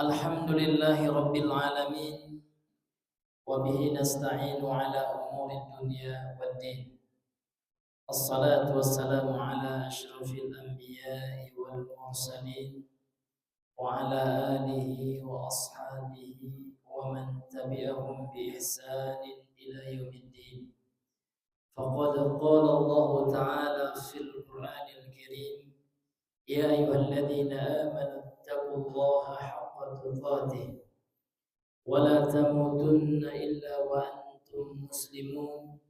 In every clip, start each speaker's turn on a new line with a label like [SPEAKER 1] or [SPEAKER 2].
[SPEAKER 1] Alhamdulillahi Rabbil Alamin. Wa bihi nasta'inu ala umuri dunya waddin. Assalatu wassalamu ala ashrafil anbiya'i wal mursalin wa ala alihi wa ashabihi wa man tabi'ahum bi ihsanin ila yaumiddin. Faqad qala Allah Ta'ala fil Qur'anil Karim, ya ayyuhalladzina amanu taqullaha haqqa tuqatih ولا تموتن إلا وأنتم مسلمون.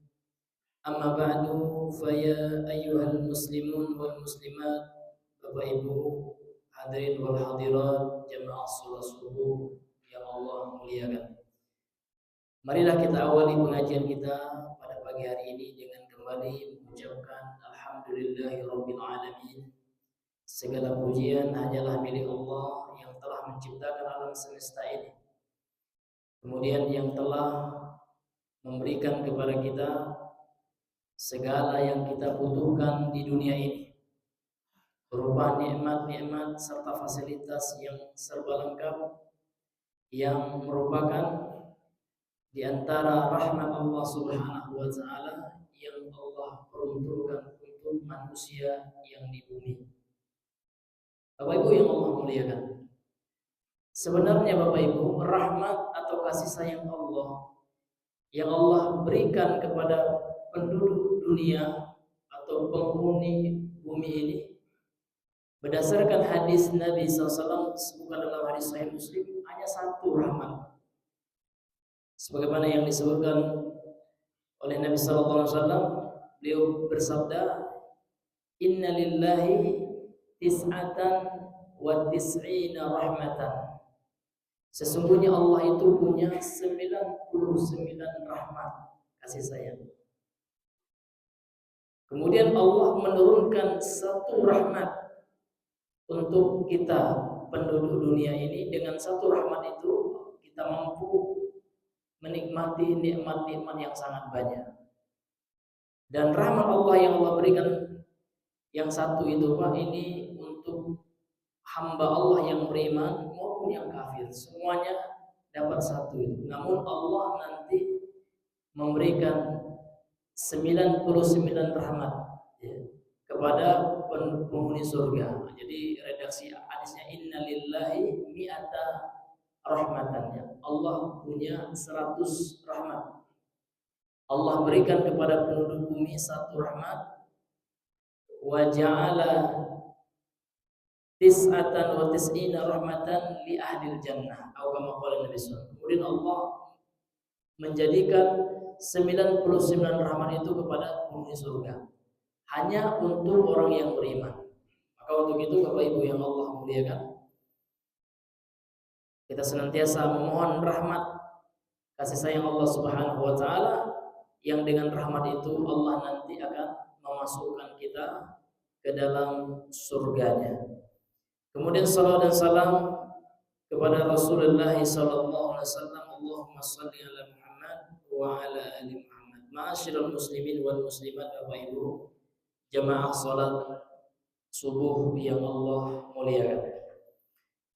[SPEAKER 1] أما بعد فيا أيها المسلمون والmuslimat, Bapak Ibu hadirin wal hadirat jamaah salat subuh yang Allah muliakan. Marilah kita awali pengajian kita pada pagi hari ini dengan kembali mengucapkan alhamdulillahirabbil alamin. Segala pujian hanyalah milik Allah yang telah menciptakan alam semesta ini, kemudian yang telah memberikan kepada kita segala yang kita butuhkan di dunia ini, berupa nikmat-nikmat serta fasilitas yang serba lengkap, yang merupakan di antara rahmat Allah Subhanahu wa Ta'ala yang Allah peruntukkan untuk manusia yang di bumi. Bapak Ibu yang Allah muliakan, sebenarnya Bapak Ibu, rahmat atau kasih sayang Allah yang Allah berikan kepada penduduk dunia atau penghuni bumi ini berdasarkan hadis Nabi SAW, bukan dalam hadis Sahih Muslim, hanya satu rahmat. Sebagaimana yang disebutkan oleh Nabi SAW, beliau bersabda, Inna lillahi tis'atan wa tis'ina rahmatan. Sesungguhnya Allah itu punya 99 rahmat kasih sayang. Kemudian Allah menurunkan satu rahmat untuk kita penduduk dunia ini. Dengan satu rahmat itu kita mampu menikmati nikmat-nikmat yang sangat banyak. Dan rahmat Allah yang Allah berikan yang satu itu, Pak, ini untuk hamba Allah yang beriman maupun yang kafir, semuanya dapat satu itu. Namun Allah nanti memberikan 99 rahmat, ya, kepada penghuni surga. Jadi redaksi hadisnya, inna lillahi mi'ata rahmatan. Allah punya 100 rahmat. Allah berikan kepada penduduk bumi satu rahmat. Wa ja'ala tis'atan wa tis'ina rahmatan li ahlil jannah, atau kama qala Nabi SAW. Kemudian Allah menjadikan 99 rahmat itu kepada penghuni surga, hanya untuk orang yang beriman. Maka untuk itu Bapak Ibu yang Allah muliakan, kita senantiasa memohon rahmat kasih sayang Allah Subhanahu wa Ta'ala, yang dengan rahmat itu Allah nanti akan memasukkan kita ke dalam surganya. Kemudian salawat dan salam kepada Rasulullah sallallahu alaihi wasallam. Allahumma shalli ala Muhammad wa ala ali Muhammad. Ma'asyiral muslimin wal muslimat, Bapak Ibu jamaah salat subuh yang Allah muliakan.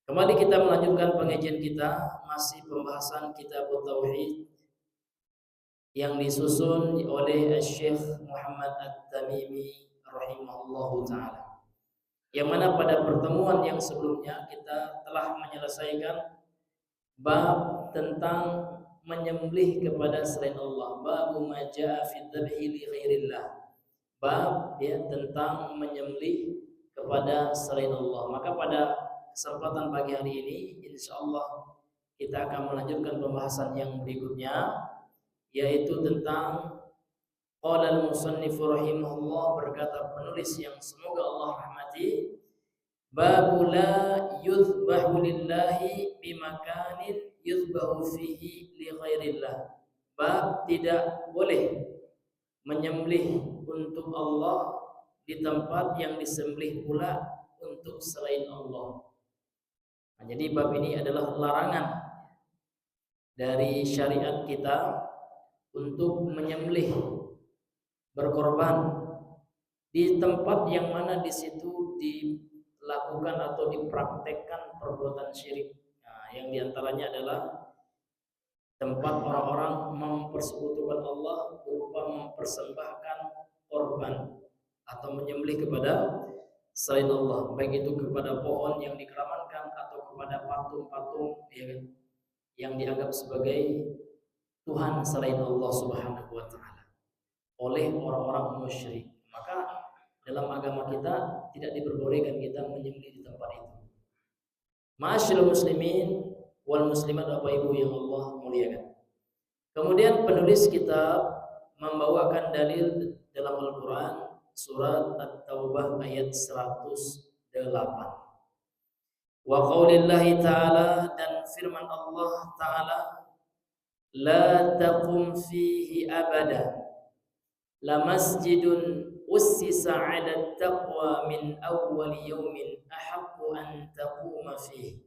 [SPEAKER 1] Kembali kita melanjutkan pengajian kita, masih pembahasan kitab Tauhid yang disusun oleh Syekh Muhammad At-Tamimi rahimahullahu taala. Yang mana pada pertemuan yang sebelumnya kita telah menyelesaikan bab tentang menyembelih kepada selain Allah, bab ma jaa fi dzabhi li ghairillah, bab ya tentang menyembelih kepada selain Allah. Maka pada kesempatan pagi hari ini insyaallah kita akan melanjutkan pembahasan yang berikutnya, yaitu tentang qala al-musannif rahimahullah, berkata penulis yang semoga Allah rahmati, babu la yuzbahu lillahi bimakanin yuzbahu fihi li ghairillah. Bab tidak boleh menyembelih untuk Allah di tempat yang disembelih pula untuk selain Allah. Nah, jadi bab ini adalah larangan dari syariat kita untuk menyembelih, berkorban di tempat yang mana di situ dilakukan atau dipraktekkan perbuatan syirik. Nah, yang diantaranya adalah tempat orang-orang mempersekutukan Allah berupa mempersembahkan korban atau menyembelih kepada selain Allah, baik itu kepada pohon yang dikeramatkan atau kepada patung-patung ya kan, yang dianggap sebagai Tuhan selain Allah Subhanahu wa taala oleh orang-orang musyrik. Maka dalam agama kita tidak diperbolehkan kita menyembelih di tempat itu. Ma'asyiral muslimin wal muslimat, Bapak Ibu yang Allah muliakan. Kemudian penulis kitab membawakan dalil dalam Al-Qur'an surat At-Taubah ayat 108. Wa qaulillahi ta'ala, dan firman Allah ta'ala, la taqum fihi abada la masjidun ussisa 'ala taqwa min awwal yawmin ahaqqu an taquma fihi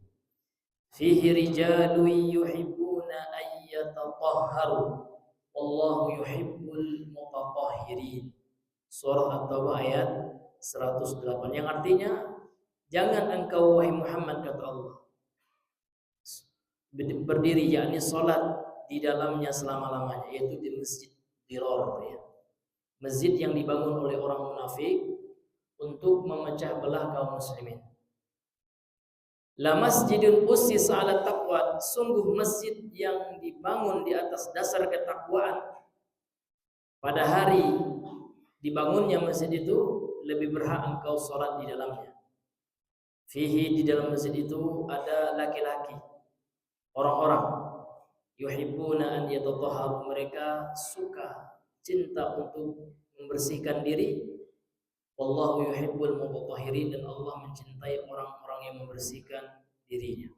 [SPEAKER 1] rijalun yuhibbuna an yatatahharu wallahu yuhibbul mutatahhirin. Surah At-Taubah ayat 108, yang artinya, jangan engkau wahai Muhammad, kata Allah, berdiri, yakni salat di dalamnya selama-lamanya, yaitu di masjid Dirar ya. Masjid yang dibangun oleh orang munafik untuk memecah belah kaum muslimin. La masjidun ussis ala taqwa, sungguh masjid yang dibangun di atas dasar ketakwaan. Pada hari dibangunnya masjid itu lebih berhak engkau salat di dalamnya. Fihi, di dalam masjid itu ada laki-laki, orang-orang yuhibbuna an yatatahharu, mereka suka, cinta untuk membersihkan diri. Wallahu yuhibbul mutatahhirin, dan Allah mencintai orang-orang yang membersihkan dirinya.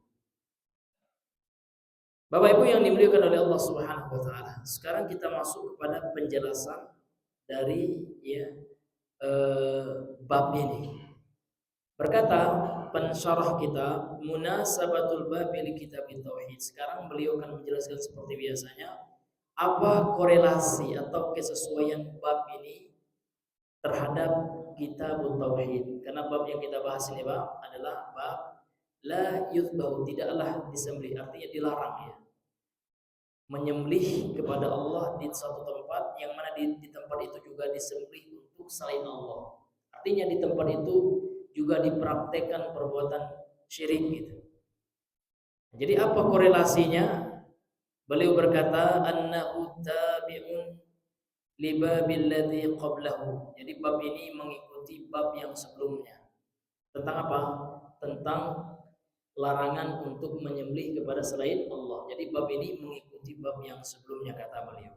[SPEAKER 1] Bapak Ibu yang dimuliakan oleh Allah Subhanahu wa taala. Sekarang kita masuk kepada penjelasan dari bab ini. Berkata pensyarah kita, munasabatul bab li kitab tauhid. Sekarang beliau akan menjelaskan seperti biasanya apa korelasi atau kesesuaian bab ini terhadap kitab tauhid. Karena bab yang kita bahas ini adalah bab la yuthbahu, tidaklah disembelih, artinya dilarang ya. Menyembelih kepada Allah di suatu tempat yang mana di tempat itu juga disembelih untuk selain Allah. Artinya di tempat itu juga dipraktekkan perbuatan syirik gitu. Jadi apa korelasinya? Beliau berkata, annahu tabi'un li babil ladzi qablahu. Jadi bab ini mengikuti bab yang sebelumnya. Tentang apa? Tentang larangan untuk menyembelih kepada selain Allah. Jadi bab ini mengikuti bab yang sebelumnya, kata beliau.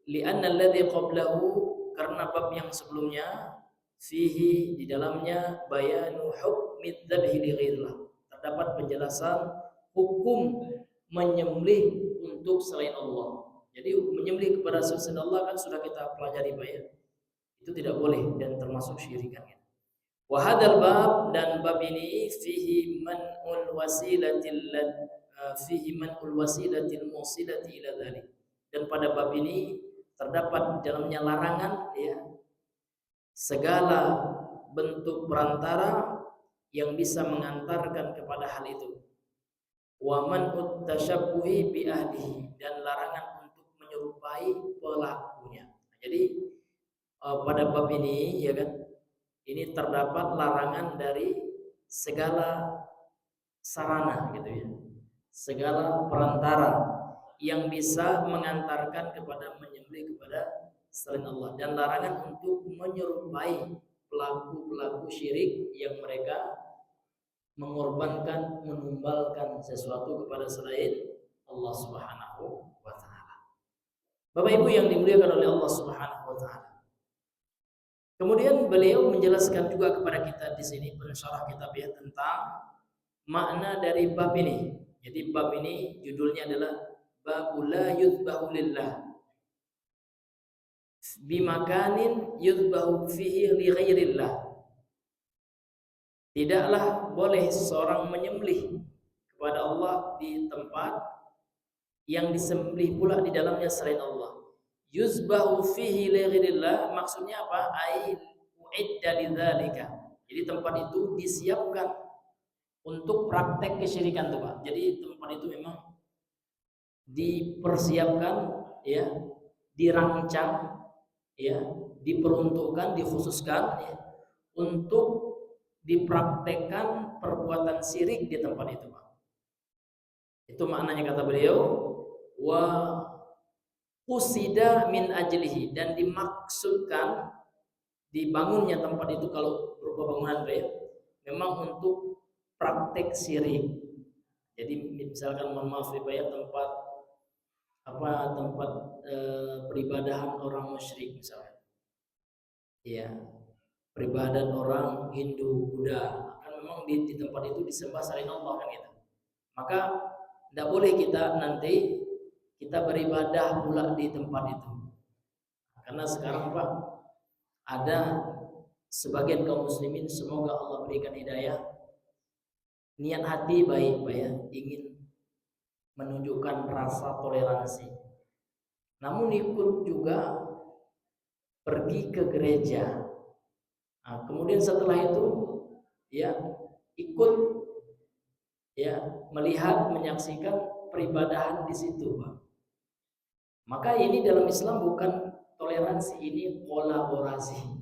[SPEAKER 1] Li'anna alladzi qablahu, karena bab yang sebelumnya fihi, di dalamnya bayanu hukmi dzabhi li ghairillah, terdapat penjelasan hukum menyembelih untuk selain Allah. Jadi menyembelih kepada selain Allah kan sudah kita pelajari Pak ya. Itu tidak boleh dan termasuk syirikan ya. Wa hadzal bab, dan bab ini fihi man'ul wasilatil musilati ila dzalik. Dan pada bab ini terdapat di dalamnya larangan ya, segala bentuk perantara yang bisa mengantarkan kepada hal itu. Wa man'ut tasyabbuhi bi ahlihi, dan larangan untuk menyerupai pelakunya. Jadi pada bab ini ya kan, ini terdapat larangan dari segala sarana gitu ya, segala perantara yang bisa mengantarkan kepada menyembelih kepada selain Allah, dan larangan untuk menyerupai pelaku-pelaku syirik yang mereka mengorbankan, menumbalkan sesuatu kepada selain Allah Subhanahu wa taala. Bapak Ibu yang dimuliakan oleh Allah Subhanahu wa taala. Kemudian beliau menjelaskan juga kepada kita di sini, pensyarah kitab ya, tentang makna dari bab ini. Jadi bab ini judulnya adalah babul la yudbahu lillah bimakanin yudbahu fihi li ghairillah. Tidaklah boleh seorang menyembelih kepada Allah di tempat yang disembelih pula di dalamnya selain Allah. Yuzbahu fihi li ghairillah, maksudnya apa? Ai uidda lidzalika. Jadi tempat itu disiapkan untuk praktek kesyirikan tuh Pak. Jadi tempat itu memang dipersiapkan, ya, dirancang, ya, diperuntukkan, dikhususkan, ya, untuk dipraktekkan perbuatan syirik di tempat itu Pak. Itu maknanya kata beliau, wa usida min ajlihi, dan dimaksudkan dibangunnya tempat itu kalau berupa bangunan ya, memang untuk praktek syirik. Jadi misalkan mohon maaf ya tempat tempat peribadahan orang musyrik misalnya, ya, peribadahan orang Hindu, Buddha, kan memang di tempat itu disembah selain Allah kan gitu. Maka tidak boleh kita nanti kita beribadah pula di tempat itu, karena sekarang Pak ada sebagian kaum muslimin, semoga Allah berikan hidayah, niat hati baik Pak ya, ingin menunjukkan rasa toleransi, namun ikut juga pergi ke gereja. Nah, kemudian setelah itu ya ikut ya melihat, menyaksikan peribadahan di situ Pak. Maka ini dalam Islam bukan toleransi, ini kolaborasi.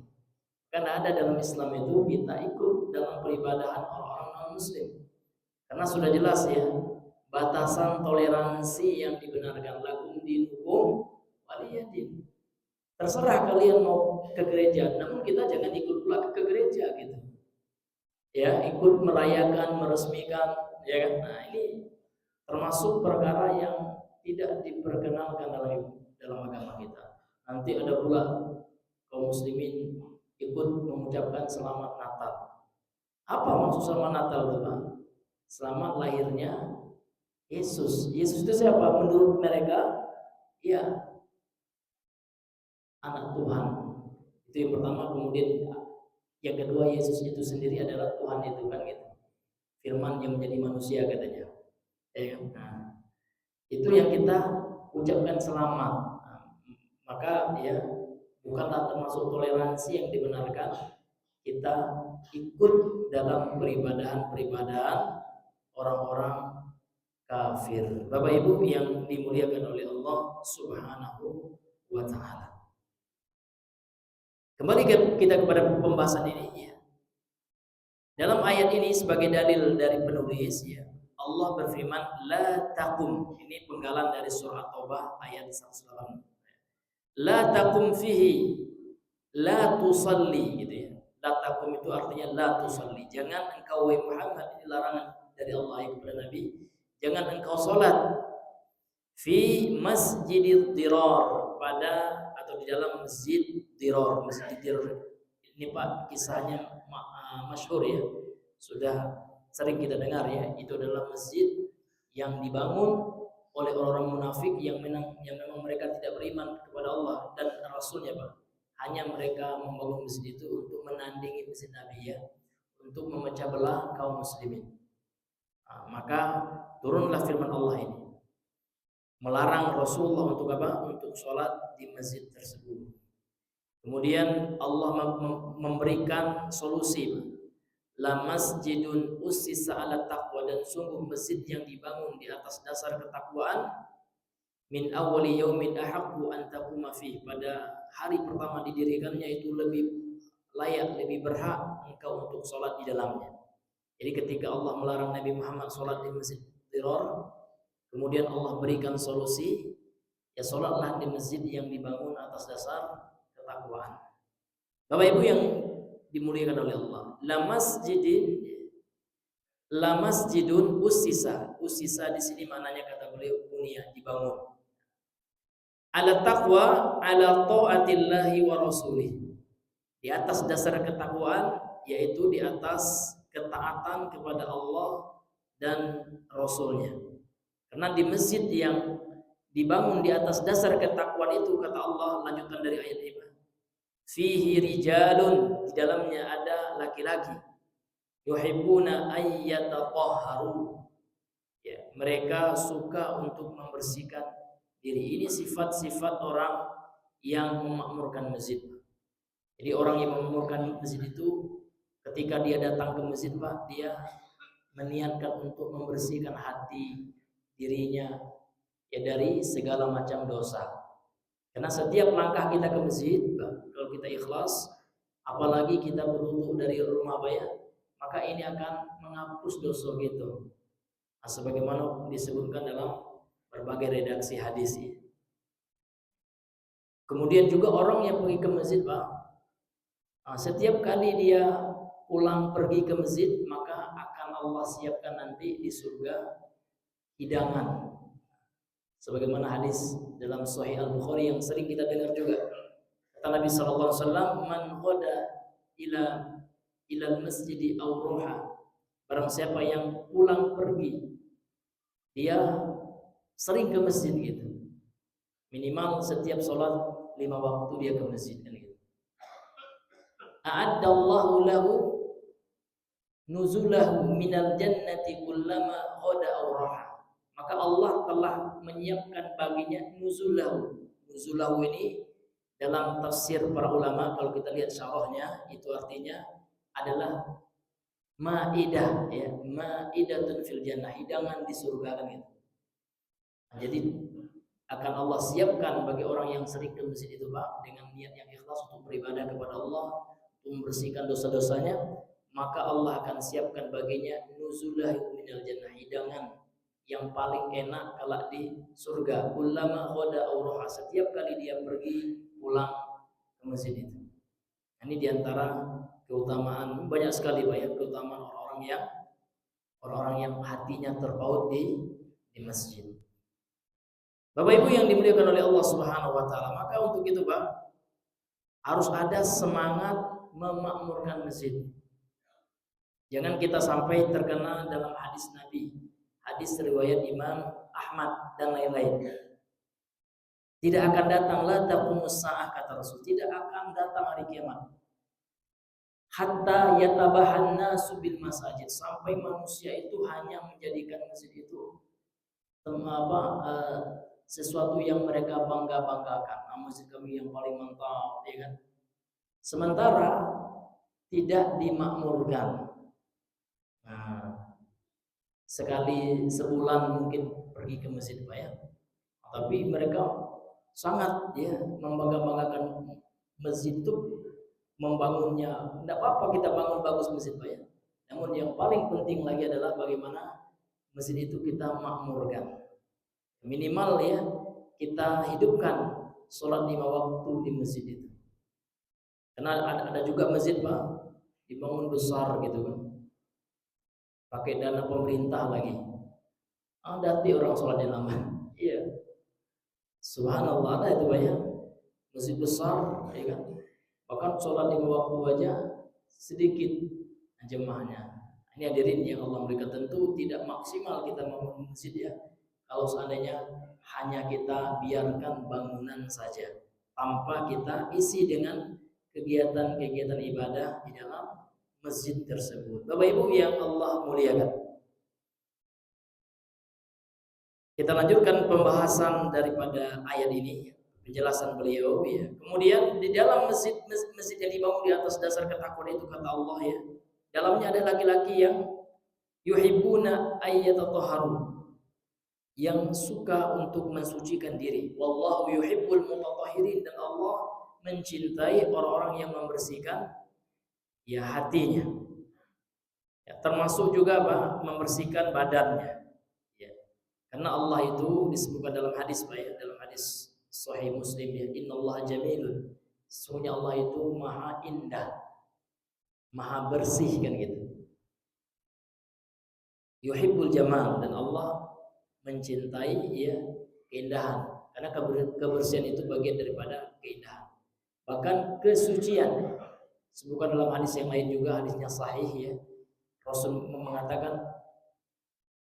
[SPEAKER 1] Karena ada dalam Islam itu kita ikut dalam peribadahan orang-orang non-muslim. Karena sudah jelas ya, batasan toleransi yang dibenarkan, lakum dinukum waliyadin. Terserah kalian mau ke gereja, namun kita jangan ikut pula ke gereja gitu. Ya, ikut merayakan, meresmikan, ya kan? Nah, ini termasuk perkara yang tidak diperkenalkan dalam agama kita. Nanti ada pula kaum muslimin ikut mengucapkan selamat Natal. Apa maksud selamat Natal, Bapak? Selamat lahirnya Yesus. Yesus itu siapa? Menurut mereka, ya, anak Tuhan. Itu yang pertama. Kemudian yang kedua, Yesus itu sendiri adalah Tuhan itu kan gitu. Firman yang menjadi manusia katanya. Nah, itu yang kita ucapkan selamat. Nah, maka ya bukanlah termasuk toleransi yang dibenarkan kita ikut dalam peribadahan orang-orang kafir. Bapak Ibu yang dimuliakan oleh Allah Subhanahu wa taala. Kembali kita kepada pembahasan ini ya. Dalam ayat ini sebagai dalil dari penulis ya, Allah berfirman la taqum. Ini penggalan dari surah Taubah ayat 108. La taqum fihi, la tusalli gitu ya. La taqum itu artinya la tusalli. Jangan engkau wahai Muhammad, ini larangan dari Allah kepada Nabi. Jangan engkau salat fi masjidil dirar, pada atau di dalam masjid dirar. Masjid dirar ini Pak kisahnya masyhur ya, sudah sering kita dengar ya. Itu adalah masjid yang dibangun oleh orang-orang munafik yang memang mereka tidak beriman kepada Allah dan Rasulnya Pak. Hanya mereka membangun masjid itu untuk menandingi masjid Nabi ya, untuk memecah belah kaum muslimin. Nah, maka turunlah firman Allah ini melarang Rasulullah untuk apa? Untuk sholat di masjid tersebut. Kemudian Allah memberikan solusi, la masjidun ussisa ala taqwa, dan sungguh masjid yang dibangun di atas dasar ketakwaan, min awwali yaumin ahaqqu an taquma fi, pada hari pertama didirikannya itu lebih layak, lebih berhak engkau untuk sholat di dalamnya. Jadi ketika Allah melarang Nabi Muhammad sholat di masjid Dirar, kemudian Allah berikan solusi, ya sholatlah di masjid yang dibangun atas dasar ketakwaan. Bapak Ibu yang dimuliakan oleh Allah, la masjidun ussisa. Ussisa di sini maknanya kata beliau bunia, dibangun. Ala taqwa ala taatillahi wa rasulih. Di atas dasar ketakwaan, yaitu di atas ketaatan kepada Allah dan Rasulnya. Karena di masjid yang dibangun di atas dasar ketakwaan itu, kata Allah lanjutan dari ayat ini, fihi rijalun, di dalamnya ada laki-laki, yuhibbuna ayyatahharu, ya, mereka suka untuk membersihkan diri. Ini sifat-sifat orang yang memakmurkan masjid. Jadi orang yang memakmurkan masjid itu ketika dia datang ke masjid Pak, dia meniatkan untuk membersihkan hati dirinya ya dari segala macam dosa. Karena setiap langkah kita ke masjid, kalau kita ikhlas, apalagi kita berwudu dari rumah ya, maka ini akan menghapus dosa gitu. Nah, sebagaimana disebutkan dalam berbagai redaksi hadis ya. Kemudian juga orang yang pergi ke masjid, Pak, setiap kali dia pulang pergi ke masjid, maka akan Allah siapkan nanti di surga hidangan. Sebagaimana hadis dalam Sahih Al-Bukhari yang sering kita dengar juga. Kata Nabi sallallahu alaihi wasallam, "Man qada ila al-masjid aw ruha." Barang siapa yang pulang pergi, dia sering ke masjid gitu. Minimal setiap sholat 5 waktu dia ke masjid kan gitu. A'addallahu lahu nuzulahu minal jannati kullama qada aw ruha. Maka Allah telah menyiapkan baginya nuzulahu. Nuzulahu ini dalam tafsir para ulama kalau kita lihat syarahnya itu artinya adalah maidah ya, maidatun fil jannah, hidangan di surga kan gitu. Jadi akan Allah siapkan bagi orang yang sering ke masjid itu Pak dengan niat yang ikhlas untuk beribadah kepada Allah, untuk membersihkan dosa-dosanya, maka Allah akan siapkan baginya nuzulahu minal jannah, hidangan yang paling enak kelak di surga. Kullama qada auroha, setiap kali dia pergi pulang ke masjid itu. Ini diantara keutamaan banyak sekali Pak ya, keutamaan orang-orang yang hatinya terpaut di masjid. Bapak Ibu yang dimuliakan oleh Allah Subhanahu wa taala, maka untuk itu Pak harus ada semangat memakmurkan masjid. Jangan kita sampai terkena dalam hadis Nabi, hadis riwayat Imam Ahmad dan lain-lain. Tidak akan datang la taqumus saah kata Rasul, tidak akan datang hari kiamat. Hatta yatabahan nasu bil masajid, sampai manusia itu hanya menjadikan masjid itu sesuatu yang mereka bangga-banggakan. Masjid kami yang paling mantap, ya kan? Sementara tidak dimakmurkan. Nah, sekali sebulan mungkin pergi ke masjid Pak ya. Tapi mereka sangat ya membangga-banggakan masjid itu, membangunnya. Tidak apa-apa kita bangun bagus masjid Pak ya. Namun yang paling penting lagi adalah bagaimana masjid itu kita makmurkan. Minimal ya kita hidupkan sholat 5 waktu di masjid itu. Karena ada juga masjid Pak dibangun besar gitu kan, pakai dana pemerintah lagi. Ada orang sholat di dalam. Iya. Subhanallah, ada itu banyak masjid besar, ya kan? Bahkan sholat 5 waktu aja sedikit jemaahnya. Ini hadirin yang Allah berikan, tentu tidak maksimal kita membangun masjid ya. Kalau seandainya hanya kita biarkan bangunan saja, tanpa kita isi dengan kegiatan-kegiatan ibadah di dalam masjid tersebut. Bapak Ibu yang Allah muliakan, kita lanjutkan pembahasan daripada ayat ini, penjelasan beliau ya. Kemudian di dalam masjid yang dibangun di atas dasar ketakwaan itu kata Allah ya, dalamnya ada laki-laki yang yuhibbuna ayyatatahharu, yang suka untuk mensucikan diri. Wallahu yuhibbul mutatahhirin, dan Allah mencintai orang-orang yang membersihkan ya hatinya. Ya, termasuk juga membersihkan badannya. Ya. Karena Allah itu disebutkan dalam hadis dalam hadis Sahih Muslim ya, innallaha jamilun. Sesungguhnya Allah itu maha indah, maha bersih kan gitu. Yuhibbul jamal, dan Allah mencintai ya keindahan, karena kebersihan itu bagian daripada keindahan. Bahkan kesucian, sebutkan dalam hadis yang lain juga, hadisnya sahih ya, Rasul mengatakan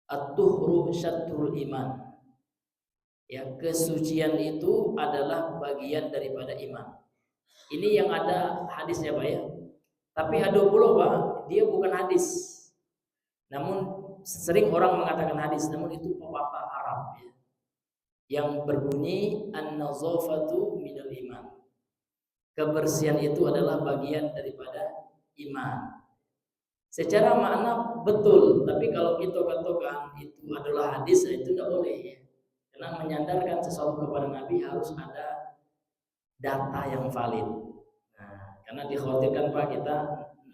[SPEAKER 1] at-tuhru syatrul iman. Ya, kesucian itu adalah bagian daripada iman. Ini yang ada hadisnya Pak ya. Tapi H20 Pak, dia bukan hadis. Namun sering orang mengatakan hadis, namun itu pepatah Arab ya, yang berbunyi an-nazafatu minal iman. Kebersihan itu adalah bagian daripada iman. Secara makna betul, tapi kalau kita katakan itu adalah hadis, itu tidak boleh ya. Karena menyandarkan sesuatu kepada Nabi harus ada data yang valid. Nah, karena dikhawatirkan Pak kita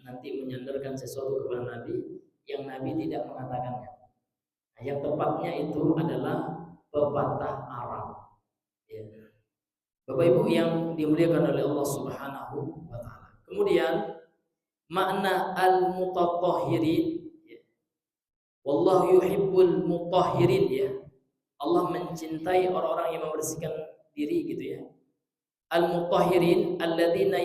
[SPEAKER 1] nanti menyandarkan sesuatu kepada Nabi yang Nabi tidak mengatakannya. Nah, yang tepatnya itu adalah pepatah Arab. Ya. Bapak Ibu yang dimuliakan oleh Allah Subhanahu wa taala. Kemudian makna al-mutatahhirin ya. Wallahu yuhibbul mutahhirin ya. Allah mencintai orang-orang yang membersihkan diri gitu ya. Al-mutahhirin alladzina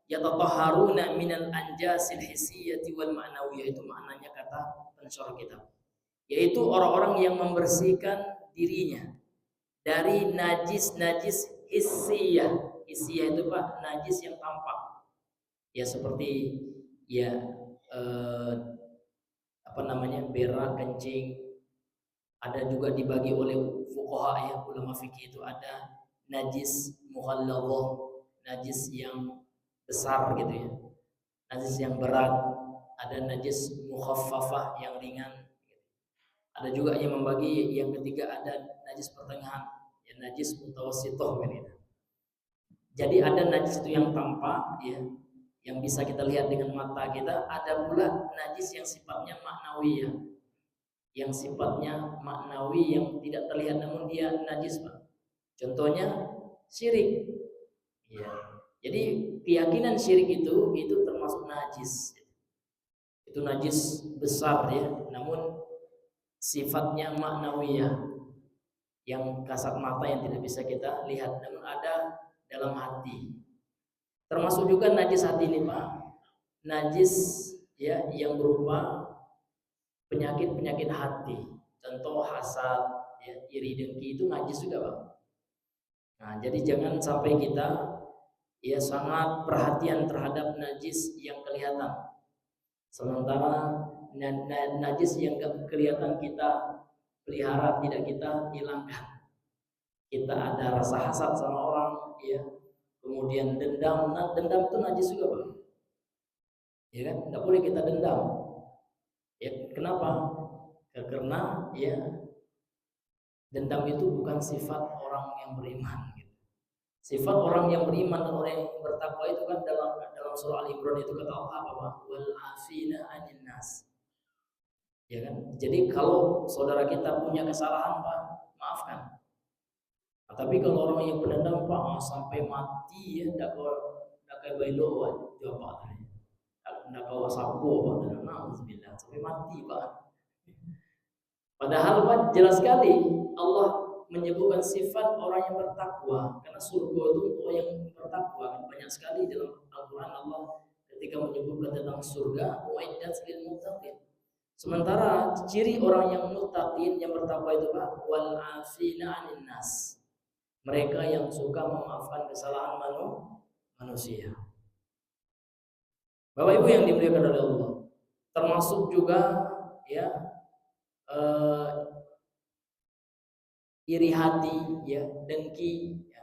[SPEAKER 1] yatatahharuna minal anjasil hissiyati wal ma'nawiyah, itu maknanya kata pensyarah kitab. Yaitu orang-orang yang membersihkan dirinya dari najis-najis hissiyah. Hissiyah itu Pak, najis yang tampak. Ya seperti ya berak, kencing. Ada juga dibagi oleh fuqaha ya, ulama fikih itu ada najis mughalladzah, najis yang besar gitu ya. Najis yang berat, ada najis mukhaffafah yang ringan. Ada juga yang membagi yang ketiga ada najis pertengahan, ya najis mutawassithah gitu. Jadi ada najis itu yang tampak ya, yang bisa kita lihat dengan mata kita, ada pula najis yang sifatnya maknawi ya. Yang sifatnya maknawi yang tidak terlihat namun dia najis Pak. Contohnya syirik. Ya. Jadi keyakinan syirik itu termasuk najis. Itu najis besar ya, namun sifatnya maknawiyah yang kasat mata yang tidak bisa kita lihat namun ada dalam hati. Termasuk juga najis hati ini Pak. Najis ya yang berupa penyakit-penyakit hati. Contoh hasad, ya, iri dengki itu najis juga Pak. Nah, jadi jangan sampai kita ya sangat perhatian terhadap najis yang kelihatan. Sementara najis yang kelihatan kita pelihara, tidak kita hilangkan. Kita ada rasa hasad sama orang, ya. Kemudian dendam, dendam itu najis juga Pak. Ya kan? Tidak boleh kita dendam. Ya, kenapa? Karena ya dendam itu bukan sifat orang yang beriman gitu. Sifat orang yang beriman dan orang yang bertakwa itu kan dalam surah Al-Imran itu kata Allah apa? Wal afina 'anil nas. Ya kan? Jadi kalau saudara kita punya kesalahan Pak, maafkan. Nah, tapi kalau orang yang pendendam Pak sampai mati ya ndak kayak bailo jawab tadi. Ndak kau sabu Pak, nauzubillah sampai mati Pak. Padahal Pak jelas sekali Allah menyebutkan sifat orang yang bertakwa karena surga itu untuk orang yang bertakwa. Banyak sekali dalam Al-Qur'an Allah ketika menyebutkan tentang surga uiddat lil muttaqin. Sementara ciri orang yang muttaqin yang bertakwa itu Pak wal afina 'anil nas. Mereka yang suka memaafkan kesalahan manusia. Bapak Ibu yang dimuliakan oleh Allah, termasuk juga ya iri hati, ya, dengki, ya.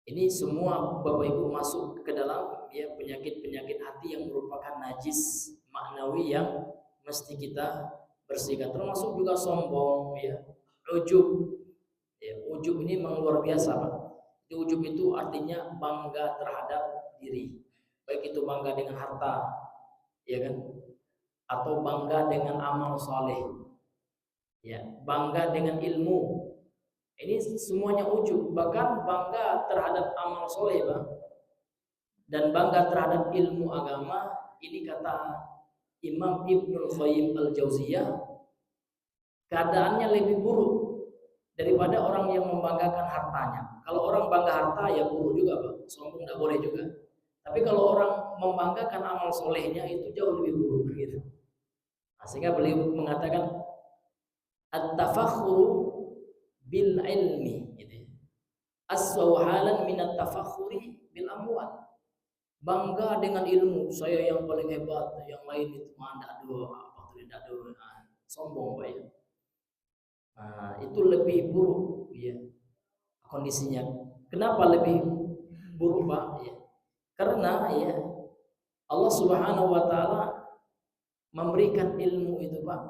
[SPEAKER 1] Ini semua Bapak Ibu masuk ke dalam ya penyakit-penyakit hati yang merupakan najis maknawi yang mesti kita bersihkan. Termasuk juga sombong, ya, ujub. Ya, ujub ini memang luar biasa, Pak. Ujub itu artinya bangga terhadap diri. Baik itu bangga dengan harta, ya kan? Atau bangga dengan amal soleh. Ya, bangga dengan ilmu. Ini semuanya ujub, bahkan bangga terhadap amal soleh Bang, dan bangga terhadap ilmu agama. Ini kata Imam Ibnul Qayyim Al-Jauziyah, keadaannya lebih buruk daripada orang yang membanggakan hartanya. Kalau orang bangga harta ya buruk juga Bang, sombong tidak boleh juga. Tapi kalau orang membanggakan amal solehnya itu jauh lebih buruk gitu. Nah, sehingga beliau mengatakan at-tafakhuru bil ilmi gitu. Aswahalan minat tafakhuri bil amwal. Bangga dengan ilmu, saya yang paling hebat, yang lain itu tidak ada apa tidak ada, sombong Pak ya. Nah, itu lebih buruk ya kondisinya. Kenapa lebih buruk Pak ya? Karena ya Allah Subhanahu wa taala memberikan ilmu itu, Pak,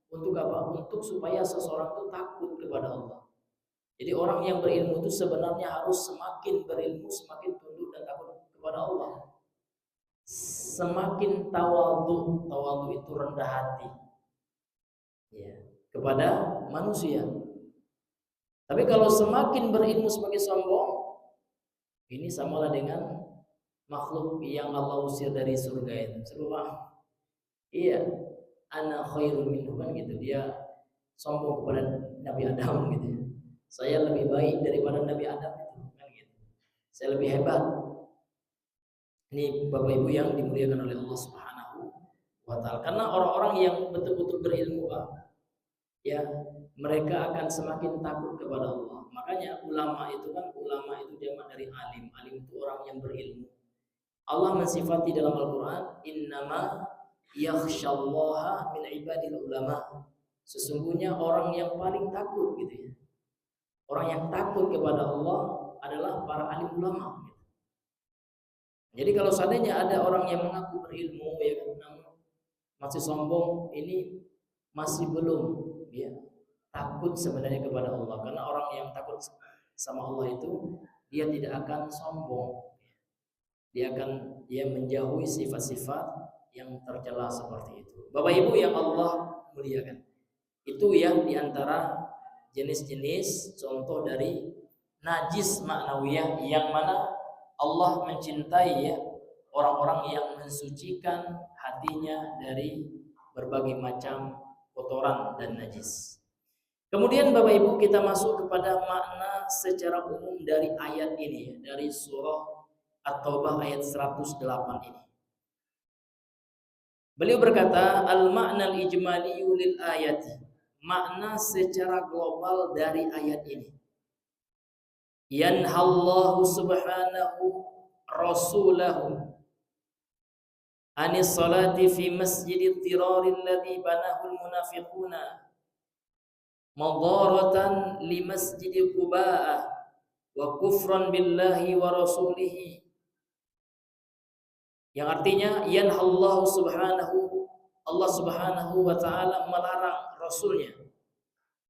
[SPEAKER 1] untuk apa? Untuk supaya seseorang itu takut kepada Allah. Jadi orang yang berilmu itu sebenarnya harus semakin berilmu, semakin tunduk dan takut kepada Allah. Semakin tawadhu, tawadhu itu rendah hati, ya, kepada manusia. Tapi kalau semakin berilmu semakin sombong, ini samalah dengan makhluk yang Allah usir dari surga itu. Serupa, iya, ana khairun minhu, kan gitu. Dia sombong kepada Nabi Adam gitu ya. Saya lebih baik daripada Nabi Adam itu, kan gitu. Saya lebih hebat. Ini Bapak Ibu yang dimuliakan oleh Allah Subhanahu wa taala. Karena orang-orang yang betul-betul berilmu, Pak, ya, mereka akan semakin takut kepada Allah. Makanya ulama itu kan, ulama itu jamak dari alim. Alim itu orang yang berilmu. Allah mensifati dalam Al-Qur'an, innama yakhsyallaha min ibadil ulama. Sesungguhnya orang yang paling takut gitu ya. Orang yang takut kepada Allah adalah para alim ulama gitu. Jadi kalau seandainya ada orang yang mengaku berilmu ya kan, namun masih sombong, ini masih belum ya takut sebenarnya kepada Allah. Karena orang yang takut sama Allah itu dia tidak akan sombong. Dia menjauhi sifat-sifat yang tercela seperti itu. Bapak Ibu yang Allah muliakan. Itu yang diantara jenis-jenis contoh dari najis ma'nawiyah yang mana Allah mencintai ya orang-orang yang mensucikan hatinya dari berbagai macam kotoran dan najis. Kemudian Bapak Ibu kita masuk kepada makna secara umum dari ayat ini, dari surah At-Taubah ayat 108 ini. Beliau berkata, al-ma'na al-ijmali lil ayat. Makna secara global dari ayat ini. Yanhallahu subhanahu rasulahu anis salati fi masjidid dirari alladhi banahu al-munafiquna madaratan li masjidi Quba'ah wa kufran billahi wa rasulihi, yang artinya yanhallahu subhanahu, Allah subhanahu wa ta'ala melarang rasulnya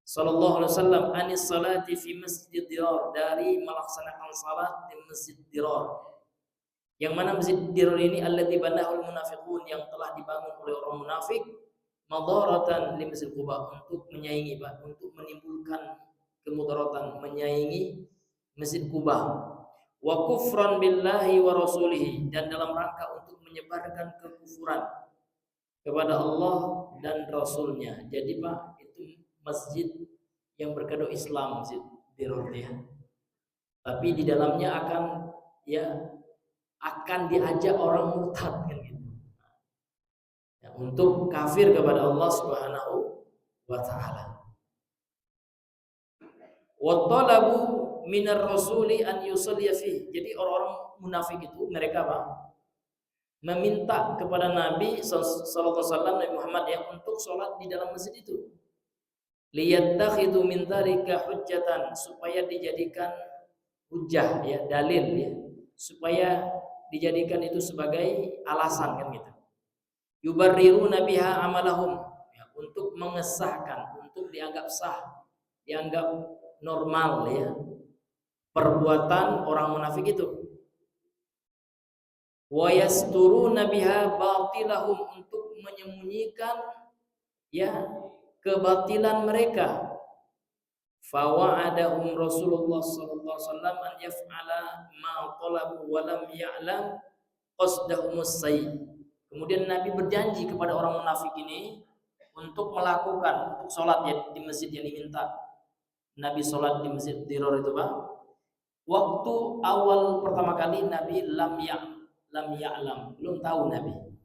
[SPEAKER 1] sallallahu alaihi wasallam anis salati fi masjid dirar, dari melaksanakan salat di masjid dirar, yang mana masjid dirar ini allati banahul munafiqun, yang telah dibangun oleh orang munafik, madaratan li masjid Quba, untuk menyaingi, Pak, untuk menimbulkan kemudaratan, menyaingi masjid Quba, wa kufran billahi wa rasulihi, dan dalam rangka untuk menyebarkan kekufuran kepada Allah dan Rasulnya. Jadi Pak, itu masjid yang berkedok Islam, masjid Dirar ya. Tapi di dalamnya akan diajak orang murtad kan gitu. Ya, untuk kafir kepada Allah Subhanahu wa taala. Wa talabu minar rasuli an yusalli fi. Jadi orang-orang munafik itu mereka Pak meminta kepada Nabi sallallahu alaihi wasallam, Nabi Muhammad ya, untuk sholat di dalam masjid itu. Liyattakhidhu min dzalika hujjatan, supaya dijadikan hujjah ya, dalil ya, supaya dijadikan itu sebagai alasan kan gitu. Yubarriruna biha amalahum, ya, untuk mengesahkan, untuk dianggap sah, dianggap normal ya perbuatan orang munafik itu. Wa yasturuna biha batilahum, untuk menyembunyikan ya kebatilan mereka. Fawa'adahum Rasulullah sallallahu alaihi wasallam an yaf'ala ma talabu wa lam ya'lam qasdahumus sayy. Kemudian Nabi berjanji kepada orang munafik ini untuk melakukan, untuk sholat ya, di masjid yang diminta Nabi sholat di masjid Dirar itu Pak. Waktu awal pertama kali Nabi lam ya'lam, belum tahu Nabi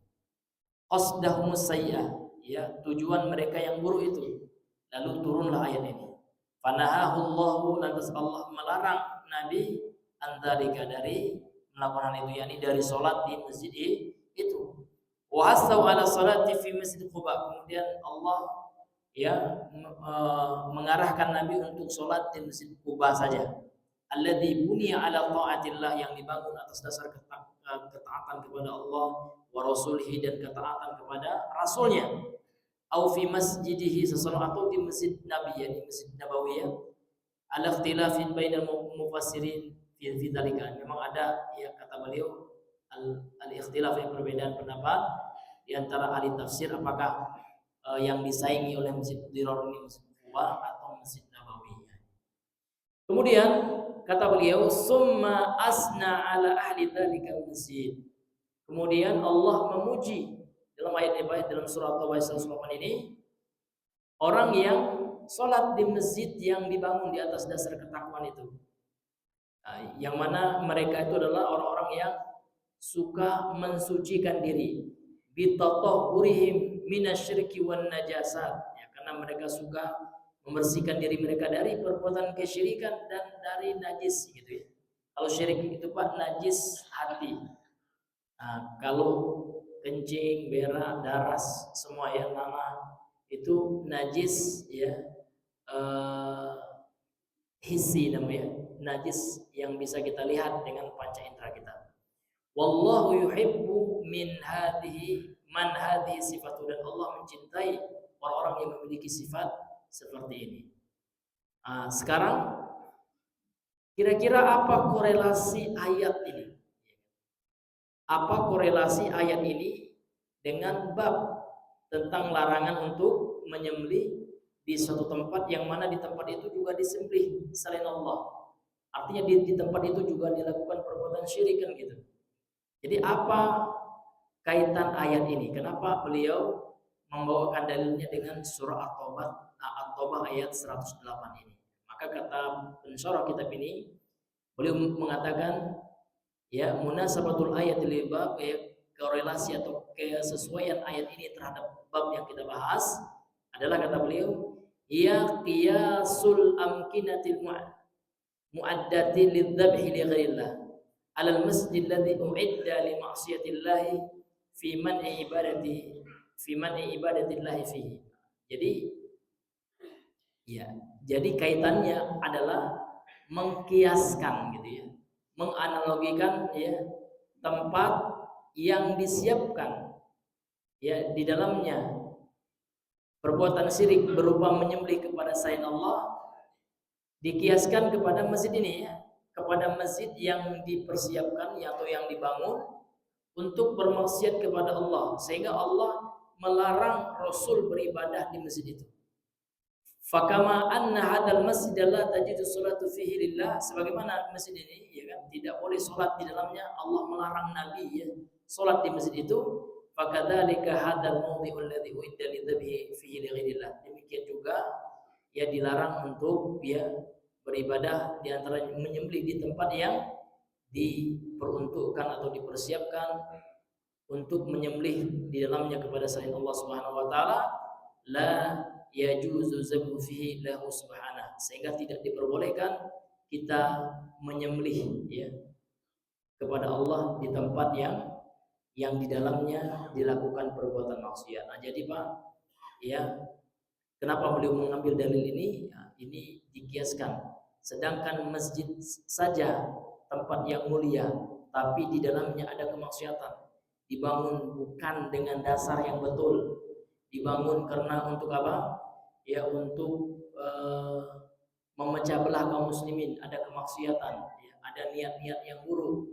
[SPEAKER 1] qasdahumus sayyi'ah, ya, tujuan mereka yang buruk itu. Lalu turunlah ayat ini. Fanahahullahu, lantas Allah melarang Nabi antarika, dari melakukan hal itu, yakni dari sholat di masjid itu. Wa hasaw ala salati fi masjid Quba, kemudian Allah ya mengarahkan Nabi untuk sholat di masjid Quba saja. Alladzi buniya ala taatillah, yang dibangun atas dasar ketaatan kepada Allah wa rasulihi, dan ketaatan kepada rasulnya. Au fi masjidihi, seseorang atau di masjid Nabi, ya di masjid Nabawi, ya. Ala ikhtilafin bainal mufassirin fi dzalika. Memang ada, ya kata beliau, al-ikhtilaf, yang perbedaan pendapat di antara ahli tafsir, apakah yang disaingi oleh Masjid Dirar ini Masjid Quba atau Masjid Nabawi. Kemudian kata beliau, summa asna ala ahli dzalikal masjid. Kemudian Allah memuji dalam ayat ini, dalam surah At-Taubah 108 ini, orang yang sholat di masjid yang dibangun di atas dasar ketakwaan itu. Nah, yang mana mereka itu adalah orang-orang yang suka mensucikan diri, bitatahhurihim minasyirki wan najasat, ya, karena mereka suka membersihkan diri mereka dari perbuatan kesyirikan dan dari najis, gitu ya. Kalau syirik itu Pak, najis hati. Nah, kalau kencing, berak, daras, semua yang nama itu najis, ya, hissi namanya, najis yang bisa kita lihat dengan panca indera kita. Wallahu yuhibbu min hadhihi man hadhihi sifatu, dan Allah mencintai orang-orang yang memiliki sifat seperti ini. Nah, sekarang kira-kira apa korelasi ayat ini? Apa korelasi ayat ini dengan bab tentang larangan untuk menyembelih di suatu tempat yang mana di tempat itu juga disembelih selain Allah? Artinya di tempat itu juga dilakukan perbuatan syirik, kan gitu. Jadi apa kaitan ayat ini? Kenapa beliau membawakan dalilnya dengan surah At-Taubah ayat 108 ini? Maka kata pensyarah kitab ini, beliau mengatakan, ya, munasabatul ayat li bab, ya, korelasi atau kesesuaian ayat ini terhadap bab yang kita bahas adalah, kata beliau, ya qiyasul amkinatil mu'addati lidzabhi li ghairillah alal masjid alladhi u'idda li ma'siyatillahi fi man'i ibadatillahi fihi. Jadi, ya, jadi kaitannya adalah mengkiaskan, gitu ya, menganalogikan, ya, tempat yang disiapkan, ya, di dalamnya perbuatan syirik berupa menyembelih kepada selain Allah, dikiaskan kepada masjid ini, ya, kepada masjid yang dipersiapkan, ya, atau yang dibangun untuk bermaksiat kepada Allah, sehingga Allah melarang Rasul beribadah di masjid itu. Fakama anna hadal masjid la tajidu salatu fihi lillah, sebagaimana masjid ini, ya kan, tidak boleh salat di dalamnya, Allah melarang Nabi, ya, salat di masjid itu. Fakadzalika hadal mawdi'ul ladzi uidda lidzabhi fihi li ghairillah. Demikian juga, ya, dilarang untuk, ya, beribadah di antara menyembelih di tempat yang diperuntukkan atau dipersiapkan untuk menyembelih di dalamnya kepada selain Allah Subhanahu wa taala, la yajuzu zabhu fihi lahu subhanahu, sehingga tidak diperbolehkan kita menyembelih, ya, kepada Allah di tempat yang di dalamnya dilakukan perbuatan maksiat. Nah, jadi Pak, ya, kenapa beliau mengambil dalil ini? Ya, ini dikiaskan. Sedangkan masjid saja tempat yang mulia, tapi di dalamnya ada kemaksiatan, dibangun bukan dengan dasar yang betul, dibangun karena untuk apa? Ya, untuk memecah belah kaum muslimin, ada kemaksiatan, ya, ada niat-niat yang buruk.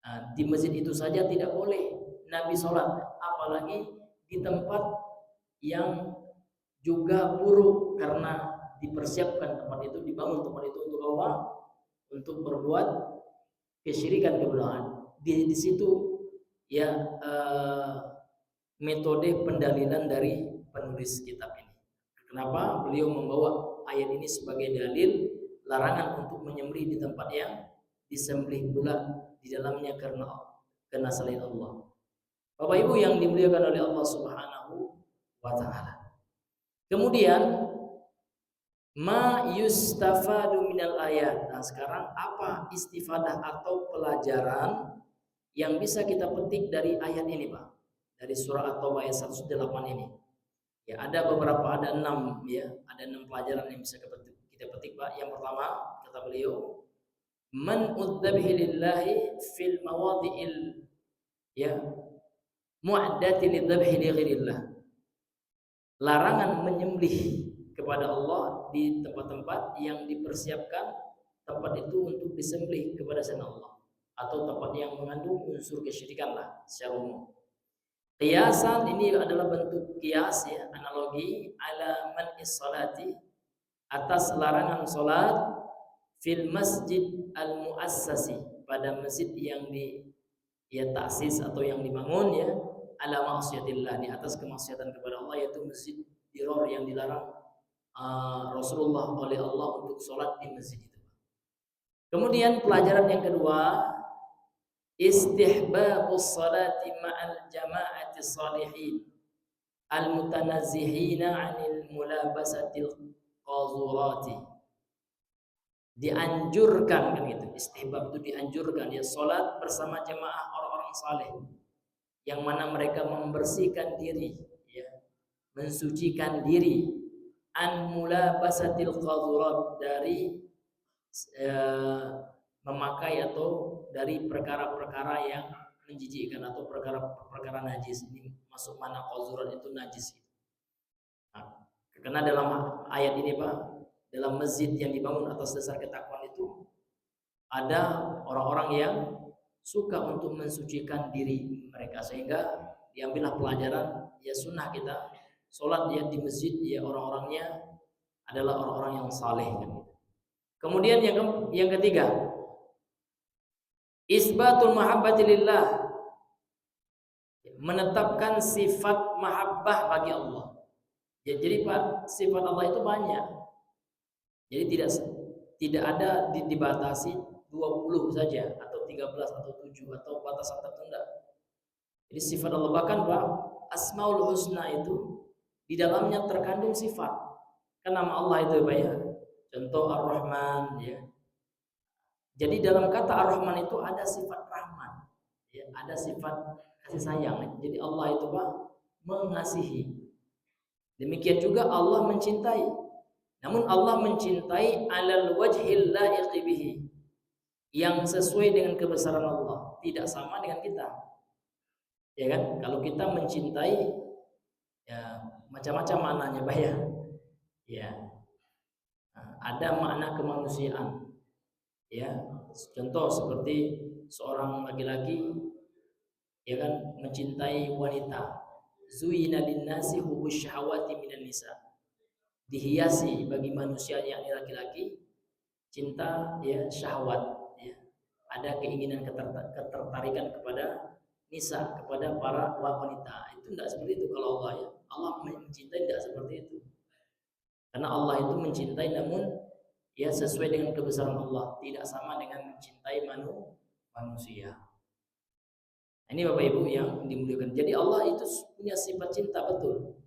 [SPEAKER 1] Nah, di masjid itu saja tidak boleh Nabi sholat, apalagi di tempat yang juga buruk, karena dipersiapkan tempat itu, dibangun tempat itu untuk apa? Untuk berbuat kesyirikan, kebenaran. Di situ, ya, metode pendalilan dari penulis kitab ini. Kenapa beliau membawa ayat ini sebagai dalil larangan untuk menyembelih di tempat yang disembelih pula di dalamnya karena selain Allah. Bapak Ibu yang dimuliakan oleh Allah Subhanahu wa taala. Kemudian ma yustafadu minal ayat. Nah, sekarang apa istifadah atau pelajaran yang bisa kita petik dari ayat ini, Pak? Dari surah At-Taubah ayat 108 ini. Ya, ada 6, ya, ada 6 pelajaran yang bisa kita petik, Pak. Yang pertama, kata beliau, man udzabhi lillahi fil mawadhi'il ya mu'addati lidzabhi li ghairillah. Larangan menyembelih kepada Allah di tempat-tempat yang dipersiapkan tempat itu untuk disembelih kepada selain Allah, atau tempat yang mengandung unsur kesyirikan lah secara umum. Qiyasan ini adalah bentuk qiyas ya, analogi ala man'is salati, atas larangan salat fil masjid al muassasi, pada masjid yang ya taksis atau yang dibangun ya ala maksiatillah, di atas kemaksiatan kepada Allah, yaitu masjid diror yang dilarang Rasulullah oleh Allah untuk sholat di masjid itu. Kemudian pelajaran yang kedua, istihbabus salati ma'al jama'ati salihin al mutanazzihina 'anil mulabasatil qazurati. Dianjurkan kan gitu. Istihbab itu dianjurkan ya, salat bersama jamaah orang-orang saleh yang mana mereka membersihkan diri ya, mensucikan diri an mulabasatil qadhurat, dari memakai atau dari perkara-perkara yang menjijikkan atau perkara-perkara najis. Ini masuk mana qadhurat itu najis. Nah, karena dalam ayat ini Pak, dalam masjid yang dibangun atas dasar ketakwaan itu ada orang-orang yang suka untuk mensucikan diri mereka, sehingga diambillah pelajaran ya sunnah kita sholat ya di masjid ya orang-orangnya adalah orang-orang yang saleh kan. Kemudian yang ketiga, isbatul mahabbati lillah, menetapkan sifat mahabbah bagi Allah ya. Jadi Pak, sifat Allah itu banyak, jadi tidak ada dibatasi 20 saja atau 13 atau 7 atau batasan tertentu. Jadi sifat Allah, bahkan Pak, Asmaul Husna itu di dalamnya terkandung sifat. Kan nama Allah itu Pak ya. Contoh Ar-Rahman ya. Jadi dalam kata Ar-Rahman itu ada sifat rahman ya, ada sifat kasih sayang. Jadi Allah itu Pak mengasihi. Demikian juga Allah mencintai. Namun Allah mencintai alal wajhil laiqi bihi, yang sesuai dengan kebesaran Allah, tidak sama dengan kita. Ya kan? Kalau kita mencintai ya macam-macam maknanya Pak ya. Ya. Ada makna kemanusiaan. Ya. Contoh seperti seorang laki-laki ya kan mencintai wanita. Zuyina linnasi hubbus syahawati minan nisa. Dihiasi bagi manusia yakni laki-laki cinta ya syahwat ya. Ada keinginan ketertarikan kepada nisa, kepada para wanita. Itu tidak seperti itu kalau Allah ya. Allah mencintai tidak seperti itu. Karena Allah itu mencintai namun ya sesuai dengan kebesaran Allah, tidak sama dengan mencintai manusia. Ini Bapak Ibu yang dimuliakan. Jadi Allah itu punya sifat cinta, betul.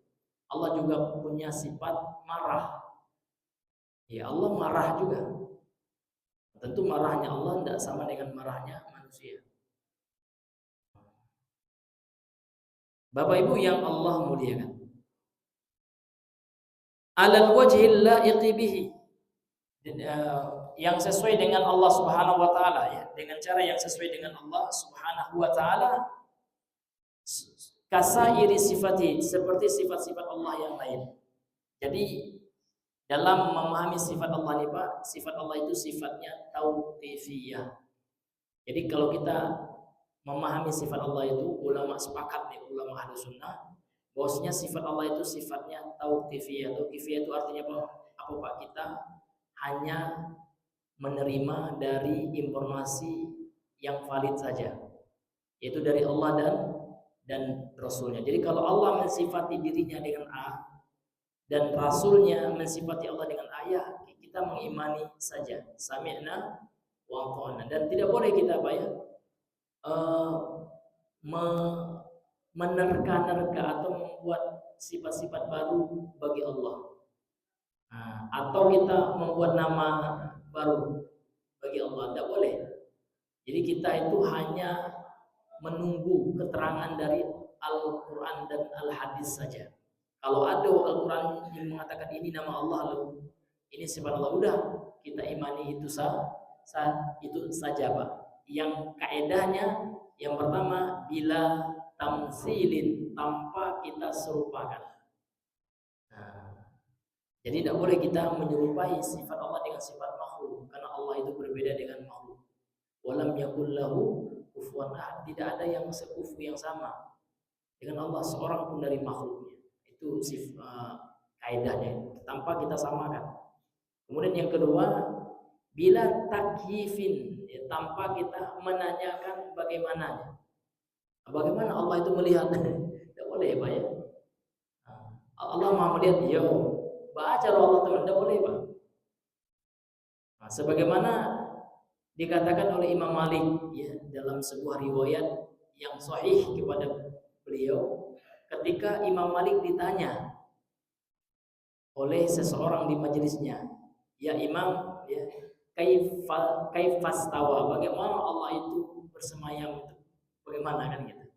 [SPEAKER 1] Allah juga punya sifat marah. Ya Allah marah juga. Tentu marahnya Allah tidak sama dengan marahnya manusia. Bapak Ibu yang Allah muliakan, alal wajhil laiqi bihi, yang sesuai dengan Allah Subhanahu wa taala ya, dengan cara yang sesuai dengan Allah Subhanahu wa taala, kasairi sifati, seperti sifat-sifat Allah yang lain. Jadi dalam memahami sifat Allah ini Pak, sifat Allah itu sifatnya tauqifiyah. Jadi kalau kita memahami sifat Allah itu, ulama sepakat nih, ulama ahli sunnah, bahwasanya sifat Allah itu sifatnya tauqifiyah. Tauqifiyah itu artinya apa Pak? Kita hanya menerima dari informasi yang valid saja, yaitu dari Allah dan Rasulnya. Jadi kalau Allah mensifati dirinya dengan A dan Rasulnya mensifati Allah dengan A, ya kita mengimani saja, sami'na wa ata'na. Dan tidak boleh kita Pak ya menerka-nerka atau membuat sifat-sifat baru bagi Allah. Atau kita membuat nama baru bagi Allah, tidak boleh. Jadi kita itu hanya menunggu keterangan dari Al-Quran dan Al-Hadis saja. Kalau ada Al-Quran yang mengatakan ini nama Allah, lalu ini sifat Allah, udah kita imani itu itu saja Pak. Yang kaedahnya yang pertama bila tamsilin, tanpa kita serupakan. Nah, jadi tidak boleh kita menyerupai sifat Allah dengan sifat makhluk, karena Allah itu berbeda dengan makhluk. Walam yakul lahu kufuwan ahad, tidak ada yang sekufu yang sama dengan Allah seorang pun dari makhluknya. Itu kaidahnya, tanpa kita samakan. Kemudian yang kedua, bila takyifin, ya, tanpa kita menanyakan bagaimananya. Bagaimana Allah itu melihat? Tidak boleh Pak ya. Allah Maha melihat, yo baca Allah teman, tidak boleh Pak. Nah, sebagaimana dikatakan oleh Imam Malik ya dalam sebuah riwayat yang sahih kepada beliau, ketika Imam Malik ditanya oleh seseorang di majelisnya, ya Imam, ya kaifastawa, bagaimana Allah itu bersemayam itu, bagaimana kan gitu.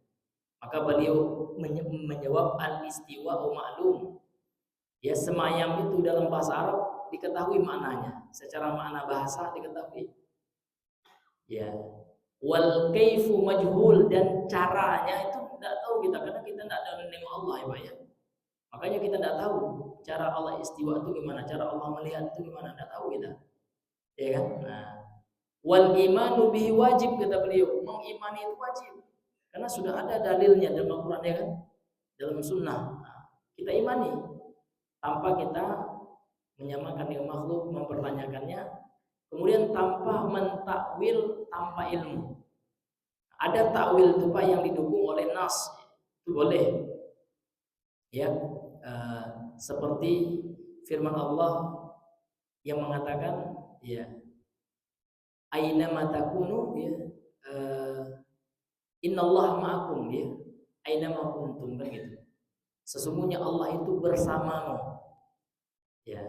[SPEAKER 1] Maka beliau menjawab al-istiwa ma'lum. Ya semayam itu dalam bahasa Arab diketahui maknanya, secara makna bahasa diketahui. Ya. Wal kaifu majhul, dan caranya itu tidak tahu kita, karena kita tidak ada nengok Allah ya Pak ya. Makanya kita tidak tahu cara Allah istiwa itu gimana, cara Allah melihat itu gimana, tidak tahu kita. Ya kan? Nah, wal imanu bihi wajib, kata beliau, mengimani itu wajib. Karena sudah ada dalilnya dalam Al-Qur'an ya kan? Dalam sunnah. Nah, kita imani tanpa kita menyamakan dengan makhluk, mempertanyakannya, kemudian tanpa mentakwil, tanpa ilmu. Ada takwil itu Pak yang didukung oleh nas, itu boleh. Ya, seperti firman Allah yang mengatakan, ya, aina matakunu, ya, innallaha ma'akum, ya, aina ma kuntum, kan gitu. Sesungguhnya Allah itu bersamamu, ya,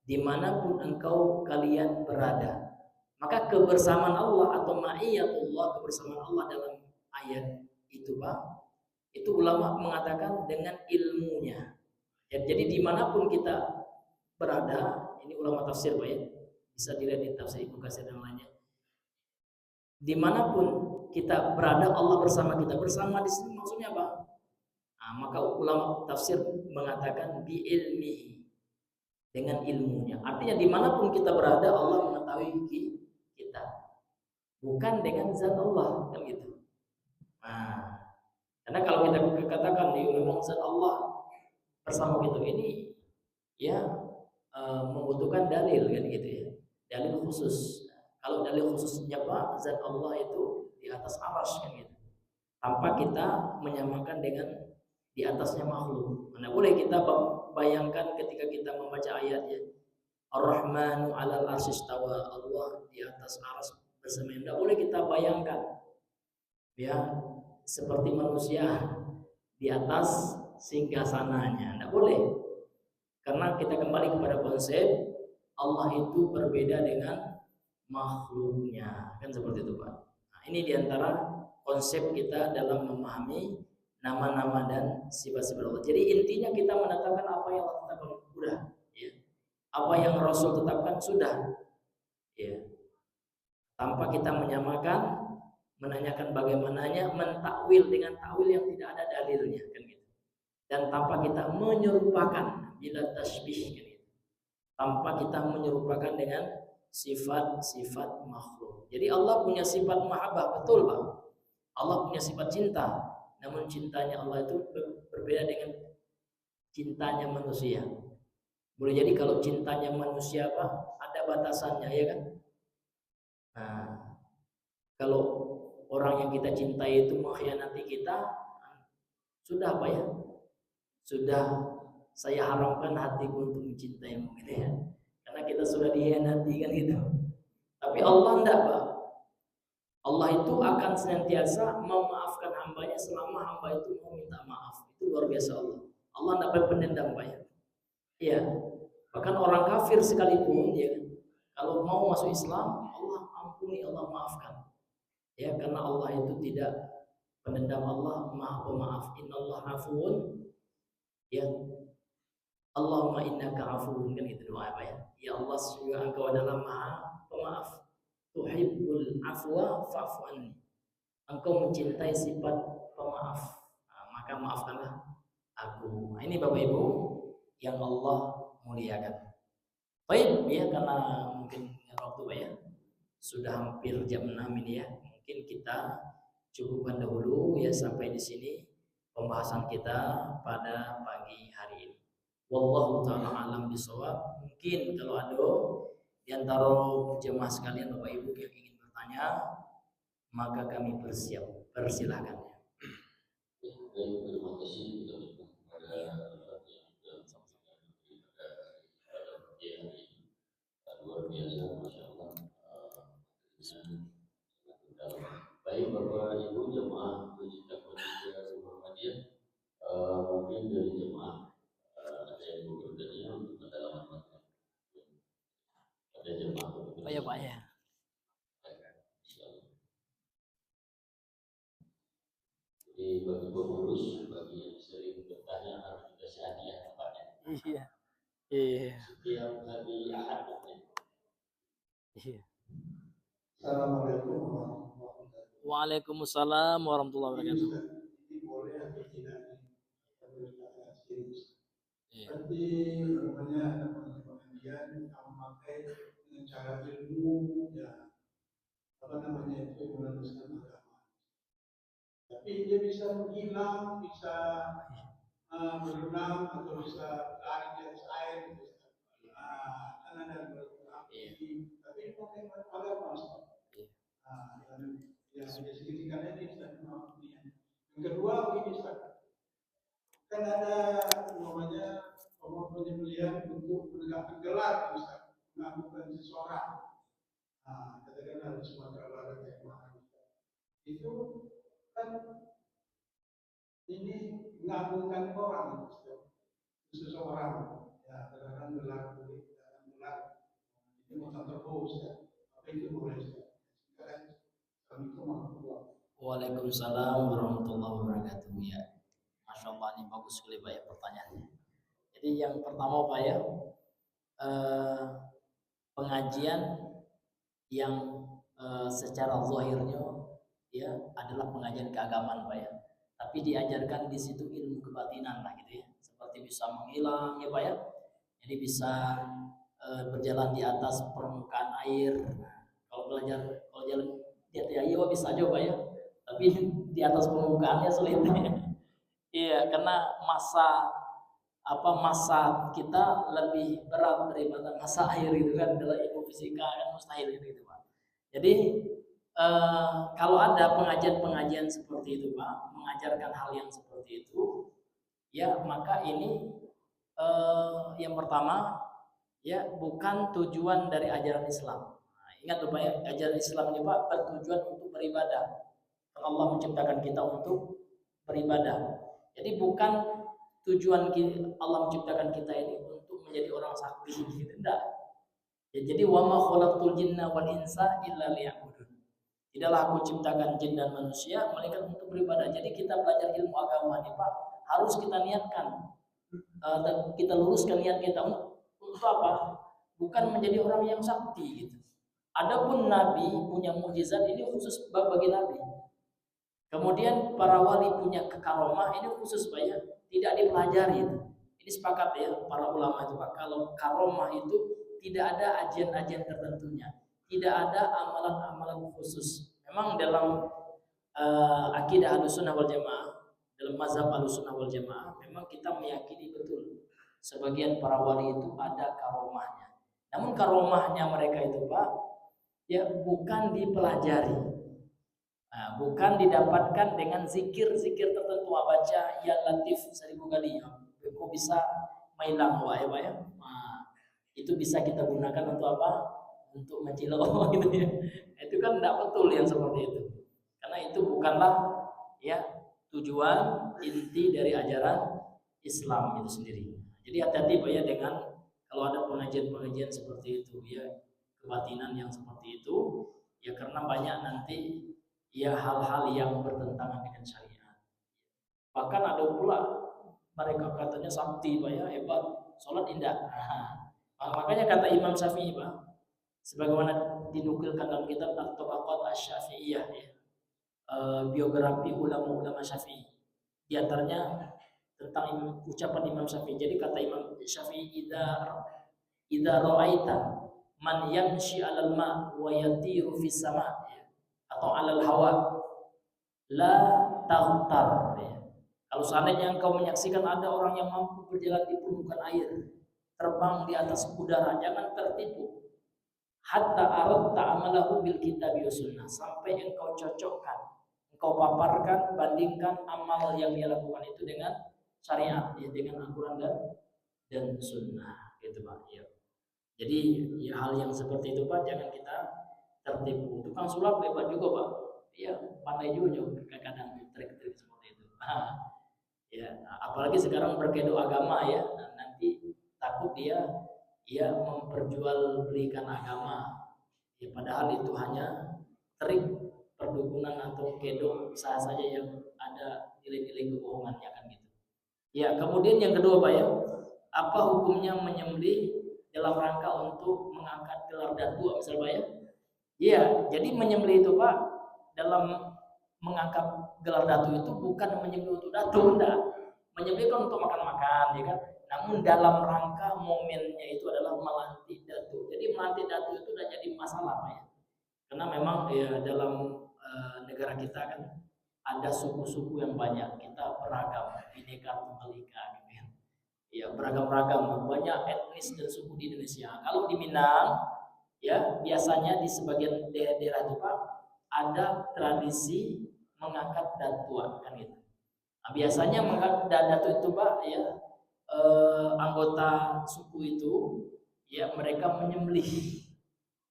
[SPEAKER 1] dimanapun engkau kalian berada. Maka kebersamaan Allah atau ma'iyatullah, kebersamaan Allah dalam ayat itu Pak, itu ulama mengatakan dengan ilmunya. Ya, jadi dimanapun kita berada, ini ulama tafsir Pak ya, bisa dilihat di tafsir Ibnu Katsir dan lainnya. Dimanapun kita berada, Allah bersama kita. Bersama di sini maksudnya apa? Nah, maka ulama tafsir mengatakan bi ilmihi, dengan ilmunya. Artinya dimanapun kita berada, Allah mengetahui kita, bukan dengan zat Allah, kan gitu. Nah, karena kalau kita katakan memang zat Allah bersama kita, ini ya membutuhkan dalil, kan gitu ya, dalil khusus. Kalau dalil khususnya Pak, zat Allah itu di atas arsy, kan gitu, tanpa kita menyamakan dengan di atasnya makhluk. Mana boleh kita bayangkan ketika kita membaca ayatnya, Ar-Rahmanu 'alal 'arsy istawa, Allah di atas arsy bersemayam. Tidak boleh kita bayangkan ya seperti manusia di atas singgasananya, tidak boleh. Karena kita kembali kepada konsep Allah itu berbeda dengan makhluknya, kan seperti itu Pak. Nah, ini diantara konsep kita dalam memahami nama-nama dan sifat-sifat Allah. Jadi intinya kita menetapkan apa yang Allah tetapkan, sudah ya. Apa yang Rasul tetapkan sudah ya. Tanpa kita menyamakan, menanyakan bagaimananya, mentakwil dengan takwil yang tidak ada dalilnya, kan gitu. Dan tanpa kita menyerupakan, bila tasbih, kan gitu, tanpa kita menyerupakan dengan sifat-sifat makhluk. Jadi Allah punya sifat mahabbah, betul Pak. Allah punya sifat cinta, namun cintanya Allah itu berbeda dengan cintanya manusia. Boleh jadi kalau cintanya manusia Pak, ada batasannya ya kan. Nah, kalau orang yang kita cintai itu mengkhianati kita, sudah Pak ya, sudah saya haramkan hatiku untuk mencintaimu, gitu ya. Karena kita sudah dikhianati, kan gitu. Tapi Allah enggak Pak. Allah itu akan senantiasa memaafkan hambanya selama hamba itu mau minta maaf. Itu luar biasa Allah. Allah enggak berpendendam Pak ya. Iya. Bahkan orang kafir sekalipun ya, kalau mau masuk Islam, Allah ampuni, Allah maafkan. Ya, karena Allah itu tidak pendendam, Allah Maha Pemaaf. Innallaha afuwun, ya. Allahumma innaka afuwun, kan itu doa apa ya? Ya Allah, sesungguhnya Engkau adalah Maha Pemaaf. tuhibbul afwa fa'fu anni. Engkau mencintai sifat pemaaf, maka maafkanlah aku. Nah, ini Bapak Ibu yang Allah muliakan. Baik ya, karena mungkin waktu Pak ya sudah hampir jam 6 ini ya. Mungkin kita cukupkan dahulu ya sampai di sini pembahasan kita pada pagi hari ini. Wallahu taala alam bisawab. Mungkin kalau ada di antara jemaah sekalian Bapak Ibu yang ingin bertanya, maka kami bersiap. Persilahkan.
[SPEAKER 2] Terima kasih kepada luar biasa, masya Allah. Baik Bapak Ibu jemaah Masjid Muhammadiyah, mungkin dari jemaah ada yang bertanya untuk pendalaman ada jemaah.
[SPEAKER 1] Oh ya Pak ya.
[SPEAKER 2] Jadi bagi pengurus, bagi yang sering bertanya harus dikasih hadiah tempatnya.
[SPEAKER 1] Iya. Iya.
[SPEAKER 2] Setiap hari Ahad.
[SPEAKER 1] Iya.
[SPEAKER 3] Assalamualaikum warahmatullahi wabarakatuh.
[SPEAKER 1] Waalaikumsalam warahmatullahi wabarakatuh.
[SPEAKER 3] Ini boleh atau tidak serius?
[SPEAKER 1] Iya.
[SPEAKER 3] Berarti namanya ada pengajian yang memakai dengan cara ilmu ya apa namanya itu meluruskan agama. Tapi dia bisa menghilang, bisa berenang atau bisa lari di atas air, kan ada berapi. Tapi itu pakai agama. Ya signifikannya ini Ustaz. Yang kedua begini Ustaz, kan ada namanya penyembelihan untuk menegakkan gelar Ustaz, mengakukan seseorang. Katakanlah di Sumatera Barat yang mana itu kan ini mengagungkan orang Ustaz, seseorang ya kadang-kadang gelar kulit, kadang gelar ini mau terus ya, apa itu boleh Ustaz?
[SPEAKER 1] Waalaikumsalam warahmatullahi wabarakatuh. Ya, masya Allah ini bagus sekali Pak ya pertanyaannya. Jadi yang pertama Pak ya, pengajian yang secara zahirnya ya adalah pengajian keagamaan Pak ya. Tapi diajarkan di situ ilmu kebatinan lah gitu ya. Seperti bisa menghilang ya Pak ya. Jadi bisa berjalan di atas permukaan air. Kalau jalan di atas air bisa aja Pak ya. Tapi di atas permukaannya sulit. Iya, karena masa kita lebih berat daripada masa air gitu kan, dalam ilmu fisika kan mustahil gitu Pak. Jadi kalau ada pengajian-pengajian seperti itu Pak, mengajarkan hal yang seperti itu, ya maka ini yang pertama ya bukan tujuan dari ajaran Islam. Nah, ingat Pak ya, ajaran Islam ini Pak bertujuan untuk beribadah. Allah menciptakan kita untuk beribadah. Jadi bukan tujuan Allah menciptakan kita ini untuk menjadi orang sakti gitu, enggak. Ya, jadi wa ma khalaqtul jinna wal insa illa liya'budun. Tidaklah aku ciptakan jin dan manusia melainkan untuk beribadah. Jadi kita belajar ilmu agama ini Pak, harus kita niatkan dan kita luruskan niat kita untuk apa? Bukan menjadi orang yang sakti gitu. Adapun Nabi punya mukjizat ini khusus bagi Nabi. Kemudian para wali punya karomah ini khusus Pak ya, tidak dipelajari itu. Ini sepakat ya para ulama itu Pak. Kalau karomah itu tidak ada ajian-ajian tertentunya, tidak ada amalan-amalan khusus. Memang dalam akidah Ahlussunnah wal Jamaah, dalam mazhab Ahlussunnah wal Jamaah, memang kita meyakini betul sebagian para wali itu ada karomahnya. Namun karomahnya mereka itu Pak, ya bukan dipelajari. Nah, bukan didapatkan dengan zikir-zikir tertentu, baca ya latif 1000 kali. Kok bisa mailang ya Pak ya? Nah, itu bisa kita gunakan untuk apa? Untuk mencilau gitu ya. Itu kan tidak betul yang seperti itu. Karena itu bukanlah ya tujuan inti dari ajaran Islam itu sendiri. Jadi hati-hati Pak ya dengan kalau ada pengajian-pengajian seperti itu ya, kebatinan yang seperti itu ya, karena banyak nanti ya hal-hal yang bertentangan dengan syariat. Bahkan ada pula mereka katanya sakti Pak ya, hebat, sholat indah. Makanya kata Imam Syafi'i Pak, sebagaimana dinukilkan dalam kitab At-Tabaqat Asy-Syafi'iyah ya. Biografi ulama-ulama Syafi'i. Di antaranya tentang ucapan Imam Syafi'i. Jadi kata Imam Syafi'i, idza ra'aita man yamshi 'alal ma wa yatiru fis sama' ya, atau 'alal hawa la taghtar ya. Kalau seandainya engkau menyaksikan ada orang yang mampu berjalan di permukaan air, terbang di atas udara, jangan tertipu. Hatta aradta amalahu bil kitab wa sunnah, sampai engkau cocokkan, engkau paparkan, bandingkan amal yang dia lakukan itu dengan syariat, ya, dengan Al-Qur'an dan sunnah, gitu Pak. Ya. Jadi ya, hal yang seperti itu Pak jangan kita tertipu. Tukang sulap hebat juga Pak. Iya, pandai juga kadang trik-trik seperti itu. Ya, apalagi sekarang berkedok agama ya, nanti takut dia memperjualbelikan agama. Ya, padahal itu hanya trik perdukunan atau kedok sah saja yang ada nilai-nilai kebohongannya kan gitu. Ya, kemudian yang kedua Pak ya, apa hukumnya menyembelih dalam rangka untuk mengangkat gelar datua misalnya Pak ya? Iya, jadi menyembelih itu Pak dalam mengangkat gelar datu itu bukan menyembelih untuk datu, enggak. Menyembelih kan untuk makan-makan, ya kan. Namun dalam rangka momennya itu adalah melantik datu. Jadi melantik datu itu udah jadi masalah, Pak ya. Karena memang ya dalam negara kita kan ada suku-suku yang banyak, kita beragam, bineka tunggal ika gitu ya. Ya beragam-ragam, banyak etnis dan suku di Indonesia. Kalau di Minang, ya biasanya di sebagian daerah itu Pak ada tradisi mengangkat datua kan gitu. Nah, biasanya mengangkat datu itu Pak ya, anggota suku itu ya mereka menyembelih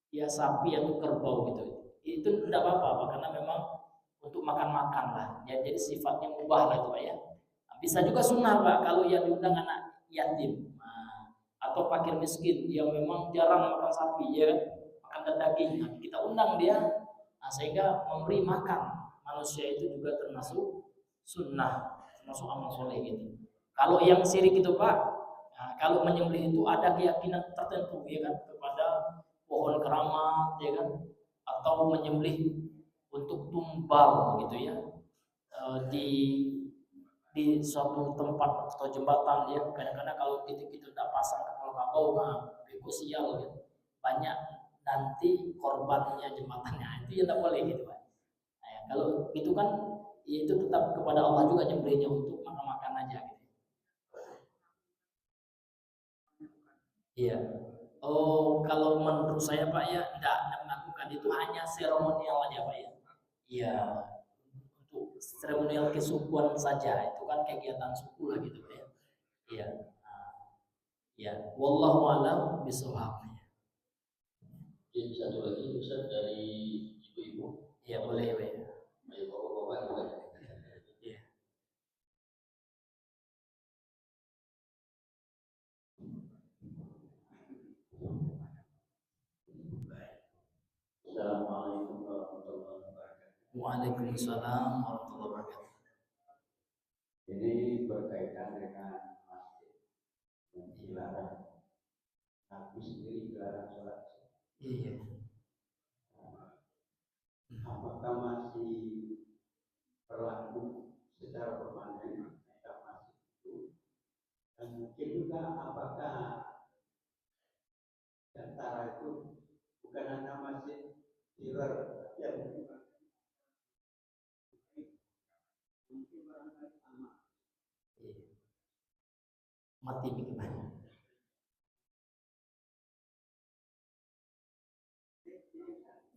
[SPEAKER 1] ya sapi atau kerbau gitu. Itu tidak apa-apa Pak, karena memang untuk makan-makan lah ya, jadi sifatnya mubah lah itu Pak ya. Nah, bisa juga sunnah Pak kalau yang diundang anak yatim, nah, atau fakir miskin yang memang jarang makan sapi ya kan, makan daging. Nah, kita undang dia, nah, sehingga memberi makan manusia itu juga termasuk sunnah, termasuk amal soleh gitu. Kalau yang syirik itu Pak, nah, kalau menyembelih itu ada keyakinan tertentu ya kan, kepada pohon keramat ya kan, atau menyembelih untuk tumbal gitu ya, di suatu tempat atau jembatan ya. Kadang-kadang kalau gitu-gitu tidak pasang kapal-kapal, nah beko sial gitu, banyak nanti korbannya jembatannya, itu ya tidak boleh gitu Pak. Nah, ya, kalau itu kan ya itu tetap kepada Allah juga nyembelihnya, untuk makan-makan aja gitu. Iya. Oh, kalau menurut saya Pak ya tidak melakukan itu, hanya seremonial aja Pak ya. Iya, untuk seremonial kesukuan saja, itu kan kegiatan suku lah gitu Pak ya. Iya. Nah, ya, wallahu a'lam bishawab.
[SPEAKER 2] Jadi satu lagi Ustaz dari ibu-ibu.
[SPEAKER 1] Ya boleh Pak ya.
[SPEAKER 2] Ayo bapak-bapak juga.
[SPEAKER 1] Iya.
[SPEAKER 2] Assalamualaikum warahmatullahi wabarakatuh.
[SPEAKER 1] Waalaikumsalam warahmatullahi wabarakatuh.
[SPEAKER 2] Ini berkaitan dengan masjid yang dilarang. Nabi sendiri dilarang sholat.
[SPEAKER 1] Iya.
[SPEAKER 2] Apakah masih berlaku secara permanen mereka masjid itu? Dan mungkin juga apakah antara itu bukan hanya masjid dealer, tapi ada juga mungkin barangkali sama.
[SPEAKER 1] Iya. Mati gimana?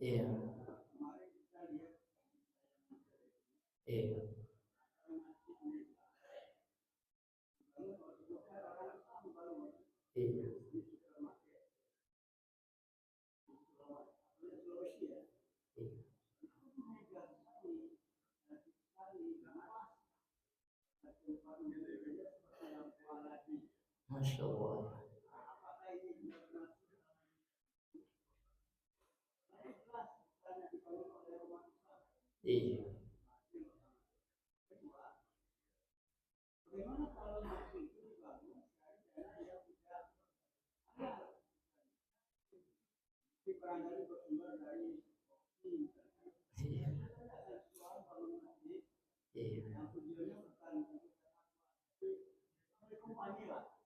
[SPEAKER 1] Iya. Iya. Iya. Masya Allah. Iya.
[SPEAKER 3] barangkali bersumber dari ini.
[SPEAKER 1] Iya.
[SPEAKER 3] Soal bangun masjid
[SPEAKER 1] Iya.
[SPEAKER 3] yang tujuannya bukan oleh kompani lah.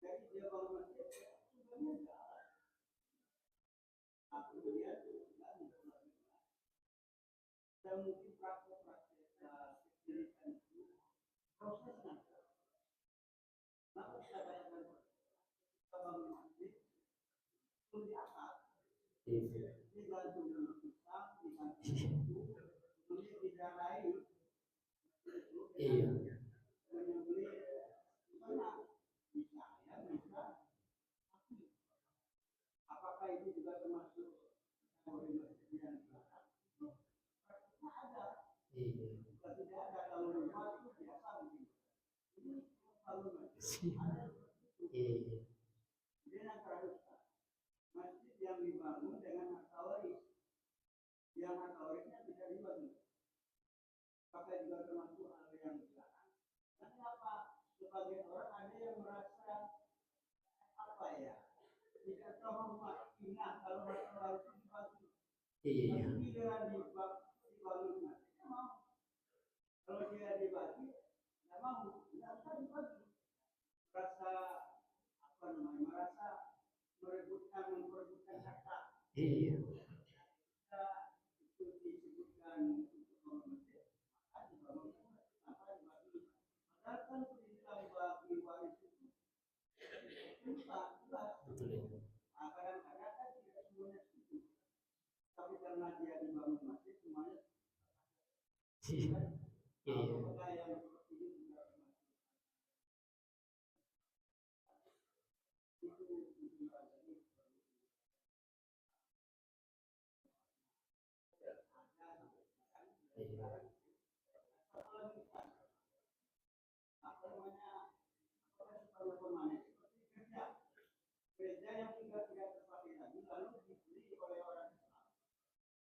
[SPEAKER 3] Jadi dia bangun masjid tujuannya enggak. Aku lihat dan mungkin praktek-praktek kekirikan itu prosesnya. Maka kita bayangkan kita bangun masjid itu di atas,
[SPEAKER 1] Iya.
[SPEAKER 3] digantung dengan pisang, digantung itu, kemudian didarai,
[SPEAKER 1] Iya.
[SPEAKER 3] menyembelih mana bisa ya bisa. Apakah itu juga termasuk yang dilakukan? Praktiknya ada.
[SPEAKER 1] Iya.
[SPEAKER 3] Jika tidak ada, kalau rumah itu biasa mungkin. Ini bangun masjid ada
[SPEAKER 1] Iya.
[SPEAKER 3] dengan tradisi masjid yang dibangun dengan hak waris, yang hak warisnya tidak dibangun. Apakah juga termasuk hal yang dilarang? Nanti apa? Sebagian orang ada yang merasa apa ya? Tidak tahu ingat kalau hak waris dibangun.
[SPEAKER 1] Iya.
[SPEAKER 3] Tapi giliran dibangun masjidnya mau. Kalau dia dibagi, tidak mau. Tidak usah dibagi. Merasa apa namanya? Merasa memperebutkan harta.
[SPEAKER 1] Iya.
[SPEAKER 3] Itu disebutkan untuk bangun masjid, maka dibangun apa dibagi. Padahal kan perintah bagi waris itu jelas.
[SPEAKER 1] Betul ya.
[SPEAKER 3] Kadang-kadang kan tidak semuanya setuju. Tapi karena dia dibangun masjid semuanya
[SPEAKER 1] Iya. Iya.
[SPEAKER 3] apakah yang seperti ini juga termasuk itu lagi
[SPEAKER 1] Iya.
[SPEAKER 3] apa namanya separuh permanen seperti gereja yang sudah tidak terpakai lagi lalu dibeli oleh orang Islam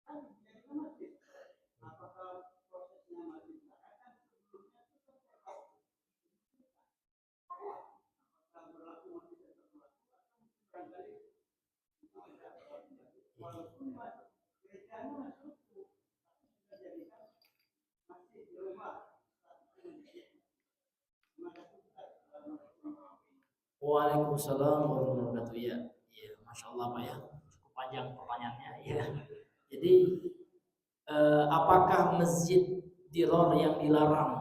[SPEAKER 3] kan jadi masjid. Apakah prosesnya masih kan sebelumnya itu kan apakah berlaku masih tetap berlaku atau barangkali walaupun gerejanya masih utuh tapi sudah jadikan masih di rumah.
[SPEAKER 1] Waalaikumsalam warahmatullahi wabarakatuh. Ya, ya, masya Allah Pak ya, cukup panjang pertanyaannya. Ya, jadi apakah masjid Diror yang dilarang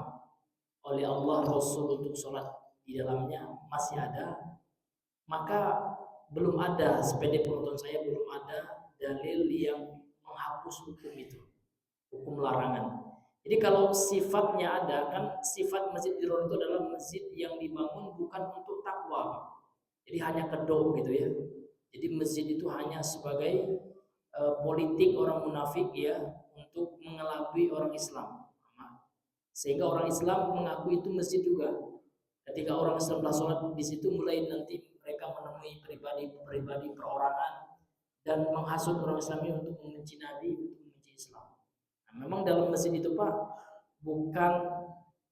[SPEAKER 1] oleh Allah Rasul untuk sholat di dalamnya masih ada? Maka belum ada, sependek penonton saya belum ada dalil yang menghapus hukum itu, hukum larangan. Jadi kalau sifatnya ada, kan sifat masjid Diror itu adalah masjid yang dibangun bukan untuk takwa, jadi hanya kedok gitu ya. Jadi masjid itu hanya sebagai politik orang munafik ya, untuk mengelabui orang Islam. Sehingga orang Islam mengaku itu masjid juga. Ketika orang Islam sholat di situ, mulai nanti mereka menemui pribadi perorangan dan menghasut orang Islam untuk membenci Nabi, untuk membenci Islam. Nah, memang dalam masjid itu Pak bukan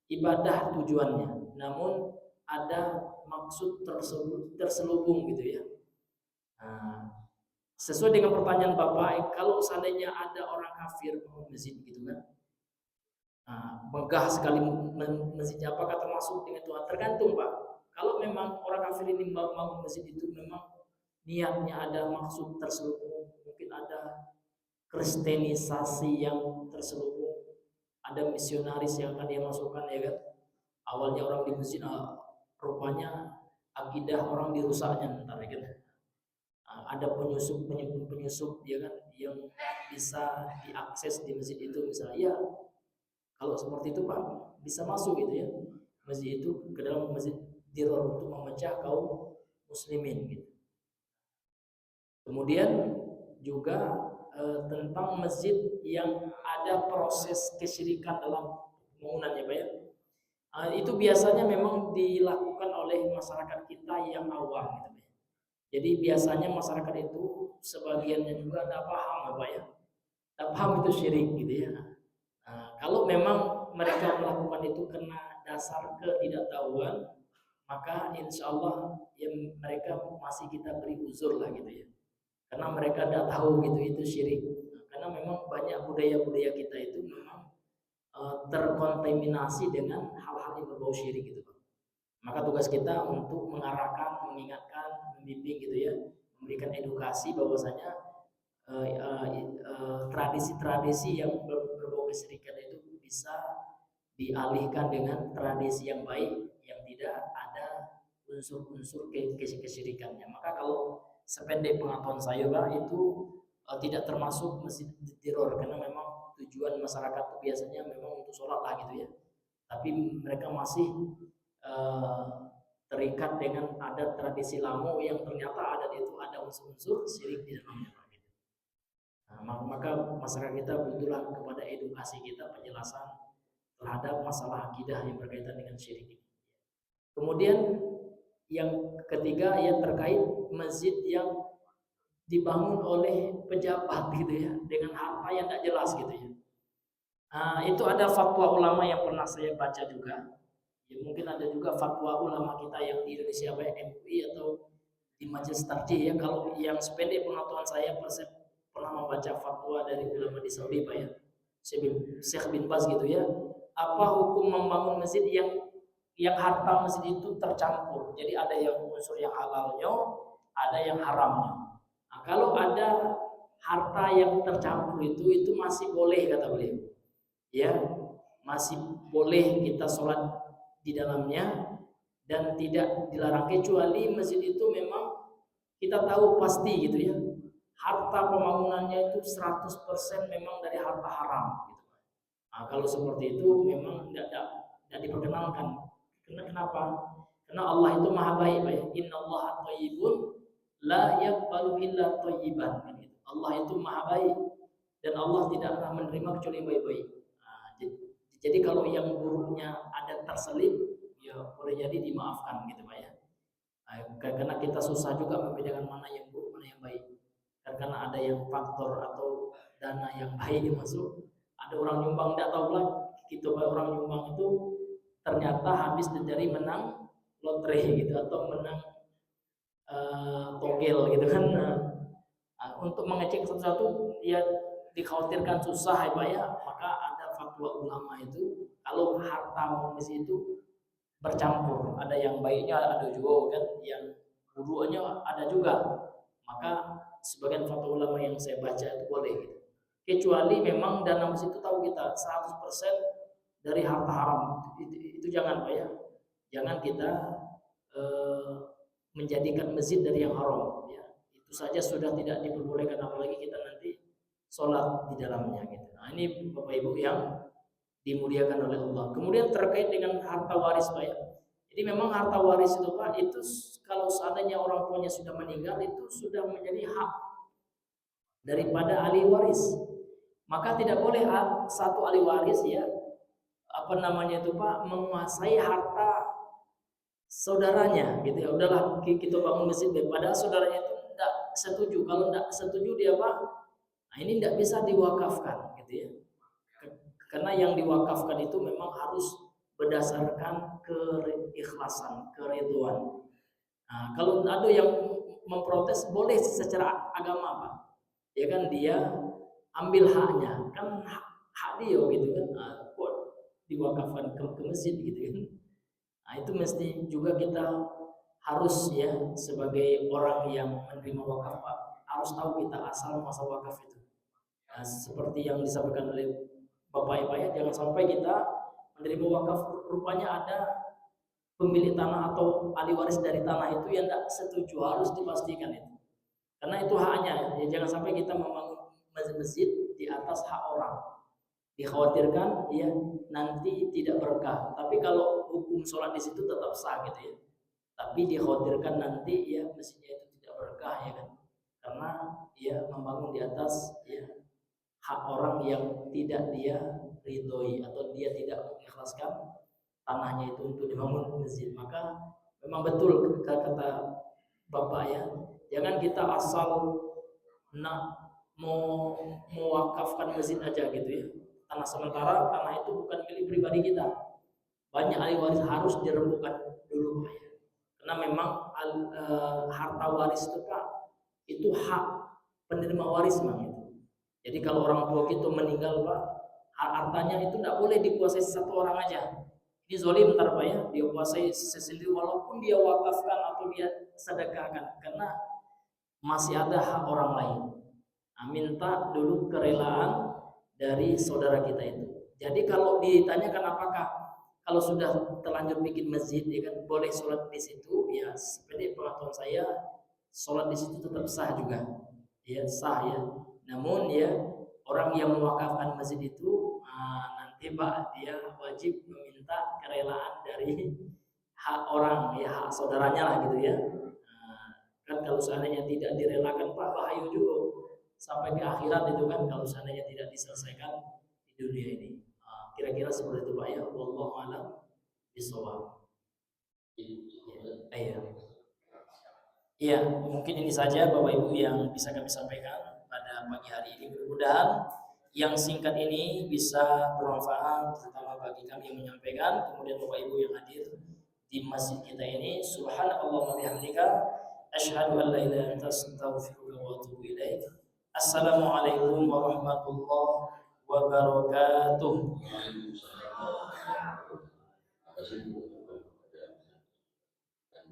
[SPEAKER 1] ibadah tujuannya, namun ada maksud terselubung gitu ya. Nah, sesuai dengan pertanyaan Bapak, kalau seandainya ada orang kafir bangun masjid gitu kan, megah sekali masjidnya, apakah termasuk dengan Tuhan? Tergantung Pak. Kalau memang orang kafir ini bangun masjid itu memang niatnya ada maksud terselubung, mungkin ada kristenisasi yang terselubung, ada misionaris yang akan dia masukkan ya kan. Awalnya orang di masjid rupanya akidah orang dirusaknya ntar ya kan. Ada penyusup ya kan yang bisa diakses di masjid itu misalnya. Ya, kalau seperti itu Pak bisa masuk gitu ya, masjid itu ke dalam masjid Diror untuk memecah kaum muslimin gitu. Kemudian juga tentang masjid yang ada proses kesyirikan dalam bangunannya Pak ya. Itu biasanya memang dilakukan oleh masyarakat kita yang awam gitu Pak. Jadi biasanya masyarakat itu sebagiannya juga tidak paham ya Pak ya. Tidak paham itu syirik gitu ya. Kalau memang mereka melakukan itu karena dasar ketidaktahuan, maka insya Allah ya mereka masih kita beri uzur lah gitu ya. karena mereka tidak tahu gitu itu syirik. Karena memang banyak budaya-budaya kita itu memang terkontaminasi dengan hal-hal yang berbau syirik gitu Pak. Maka tugas kita untuk mengarahkan, mengingatkan, membimbing gitu ya, memberikan edukasi bahwasanya tradisi-tradisi yang berbau kesyirikan itu bisa dialihkan dengan tradisi yang baik yang tidak ada unsur-unsur kesyirikannya. Maka kalau sependek pengetahuan saya Pak, itu tidak termasuk masjid teror karena memang tujuan masyarakat itu biasanya memang untuk sholat lah gitu ya. Tapi mereka masih terikat dengan adat tradisi lama yang ternyata adat itu ada unsur-unsur syirik di dalamnya. Nah, maka masyarakat kita butuhlah kepada edukasi kita, penjelasan terhadap masalah akidah yang berkaitan dengan syirik ini. Kemudian yang ketiga yang terkait masjid yang dibangun oleh pejabat gitu ya, dengan harta yang tidak jelas gitu ya. Itu ada fatwa ulama yang pernah saya baca juga. Ya, mungkin ada juga fatwa ulama kita yang di Indonesia baik MUI atau di Majelis Tarjih ya. Kalau yang sependek pengetahuan saya pernah membaca fatwa dari ulama di Saudi Pak ya, Syekh bin Baz gitu ya. Apa hukum membangun masjid yang harta masjid itu tercampur. Jadi ada yang unsur yang halalnya, ada yang haramnya. Nah, kalau ada harta yang tercampur itu masih boleh kata beliau. Ya, masih boleh kita sholat di dalamnya dan tidak dilarang, kecuali masjid itu memang kita tahu pasti gitu ya, harta pembangunannya itu 100% memang dari harta haram gitu. Nah, kalau seperti itu memang tidak diperkenankan. Kenapa? Karena Allah itu maha baik, innallaha thayyibun la yaqbalu illa thayyiban. Allah itu maha baik dan Allah tidak akan menerima kecuali yang baik-baik. Jadi kalau yang buruknya ada terselip, ya boleh jadi dimaafkan gitu Pak ya. Karena kita susah juga membedakan mana yang buruk, mana yang baik. Karena ada yang faktor atau dana yang baik yang masuk, ada orang nyumbang tidak tahu lah, gitu Pak, orang nyumbang itu ternyata habis dari menang lotre gitu atau menang togel gitu kan. Untuk mengecek sesuatu ya dikhawatirkan susah ya Pak ya, maka ada fatwa ulama itu kalau harta masjid itu bercampur, ada yang baiknya ada juga kan, yang buruknya ada juga, maka sebagian fatwa ulama yang saya baca itu boleh gitu. Kecuali memang dana masjid itu tahu kita 100% dari harta haram, itu jangan Pak ya, jangan kita menjadikan masjid dari yang haram ya. Itu saja sudah tidak diperbolehkan, apalagi kita nanti sholat di dalamnya gitu. Nah ini Bapak Ibu yang dimuliakan oleh Allah. Kemudian terkait dengan harta waris Pak ya. Jadi memang harta waris itu Pak, itu kalau seandainya orang tuanya sudah meninggal itu sudah menjadi hak daripada ahli waris. Maka tidak boleh satu ahli waris ya, apa namanya itu Pak, menguasai harta saudaranya gitu ya. Udahlah kita bangun masjid, padahal saudaranya itu tidak setuju. Kalau tidak setuju dia Pak, nah ini tidak bisa diwakafkan gitu ya. Karena yang diwakafkan itu memang harus berdasarkan keikhlasan, keridhaan. Nah, kalau ada yang memprotes boleh secara agama Pak, ya kan, dia ambil haknya, kan hak dia gitu kan, kok diwakafkan ke masjid gitu kan. Nah itu mesti juga kita harus ya sebagai orang yang menerima wakaf Pak, harus tahu kita asal muasal wakaf itu. Nah, seperti yang disampaikan oleh Bapak Ibu ya, jangan sampai kita menerima wakaf rupanya ada pemilik tanah atau ahli waris dari tanah itu yang tidak setuju, harus dipastikan itu. Karena itu haknya, ya jangan sampai kita membangun masjid di atas hak orang. Dikhawatirkan ya nanti tidak berkah. Tapi kalau hukum sholat di situ tetap sah gitu ya. Tapi dikhawatirkan nanti ya masjidnya itu tidak berkah ya kan. Karena ya membangun di atas ya hak orang yang tidak dia ridhoi atau dia tidak mengikhlaskan tanahnya itu untuk dibangun masjid. Maka memang betul kata Bapak ya, jangan kita asal nak mau mewakafkan masjid aja gitu ya. Tanah sementara, tanah itu bukan milik pribadi kita. Banyak ahli waris harus dirembukan dulu Pak ya. Karena memang harta waris itu Pak, itu hak penerima waris Bang itu. Jadi kalau orang tua kita meninggal Pak, hartanya itu tidak boleh dikuasai satu orang aja. Ini zolim ntar Pak ya, dia kuasai sendiri walaupun dia wakafkan atau dia sedekahkan, karena masih ada hak orang lain. Nah, minta dulu kerelaan dari saudara kita itu. Jadi kalau ditanyakan apakah kalau sudah terlanjur bikin masjid, ya kan boleh sholat di situ, ya seperti pengetahuan saya, sholat di situ tetap sah juga, ya sah ya. Namun ya orang yang mewakafkan masjid itu nanti Pak dia wajib meminta kerelaan dari hak orang, ya hak saudaranya lah gitu ya. Kan kalau seandainya tidak direlakan Pak bahaya juga sampai ke akhirat itu kan kalau seandainya tidak diselesaikan di dunia ini. Kira-kira seperti itu Pak ya. Wallahu a'lam bishawab. Iya. Iya, mungkin ini saja Bapak Ibu yang bisa kami sampaikan pada pagi hari ini. Mudah-mudahan yang singkat ini bisa bermanfaat terutama bagi kami yang menyampaikan, kemudian Bapak Ibu yang hadir di masjid kita ini. Subhanallah wa bihamdika asyhadu an la ilaha illa anta astaghfiruka wa atubu ilaik. Assalamualaikum warahmatullahi wabarakatuh.
[SPEAKER 2] Waalaikumsalam.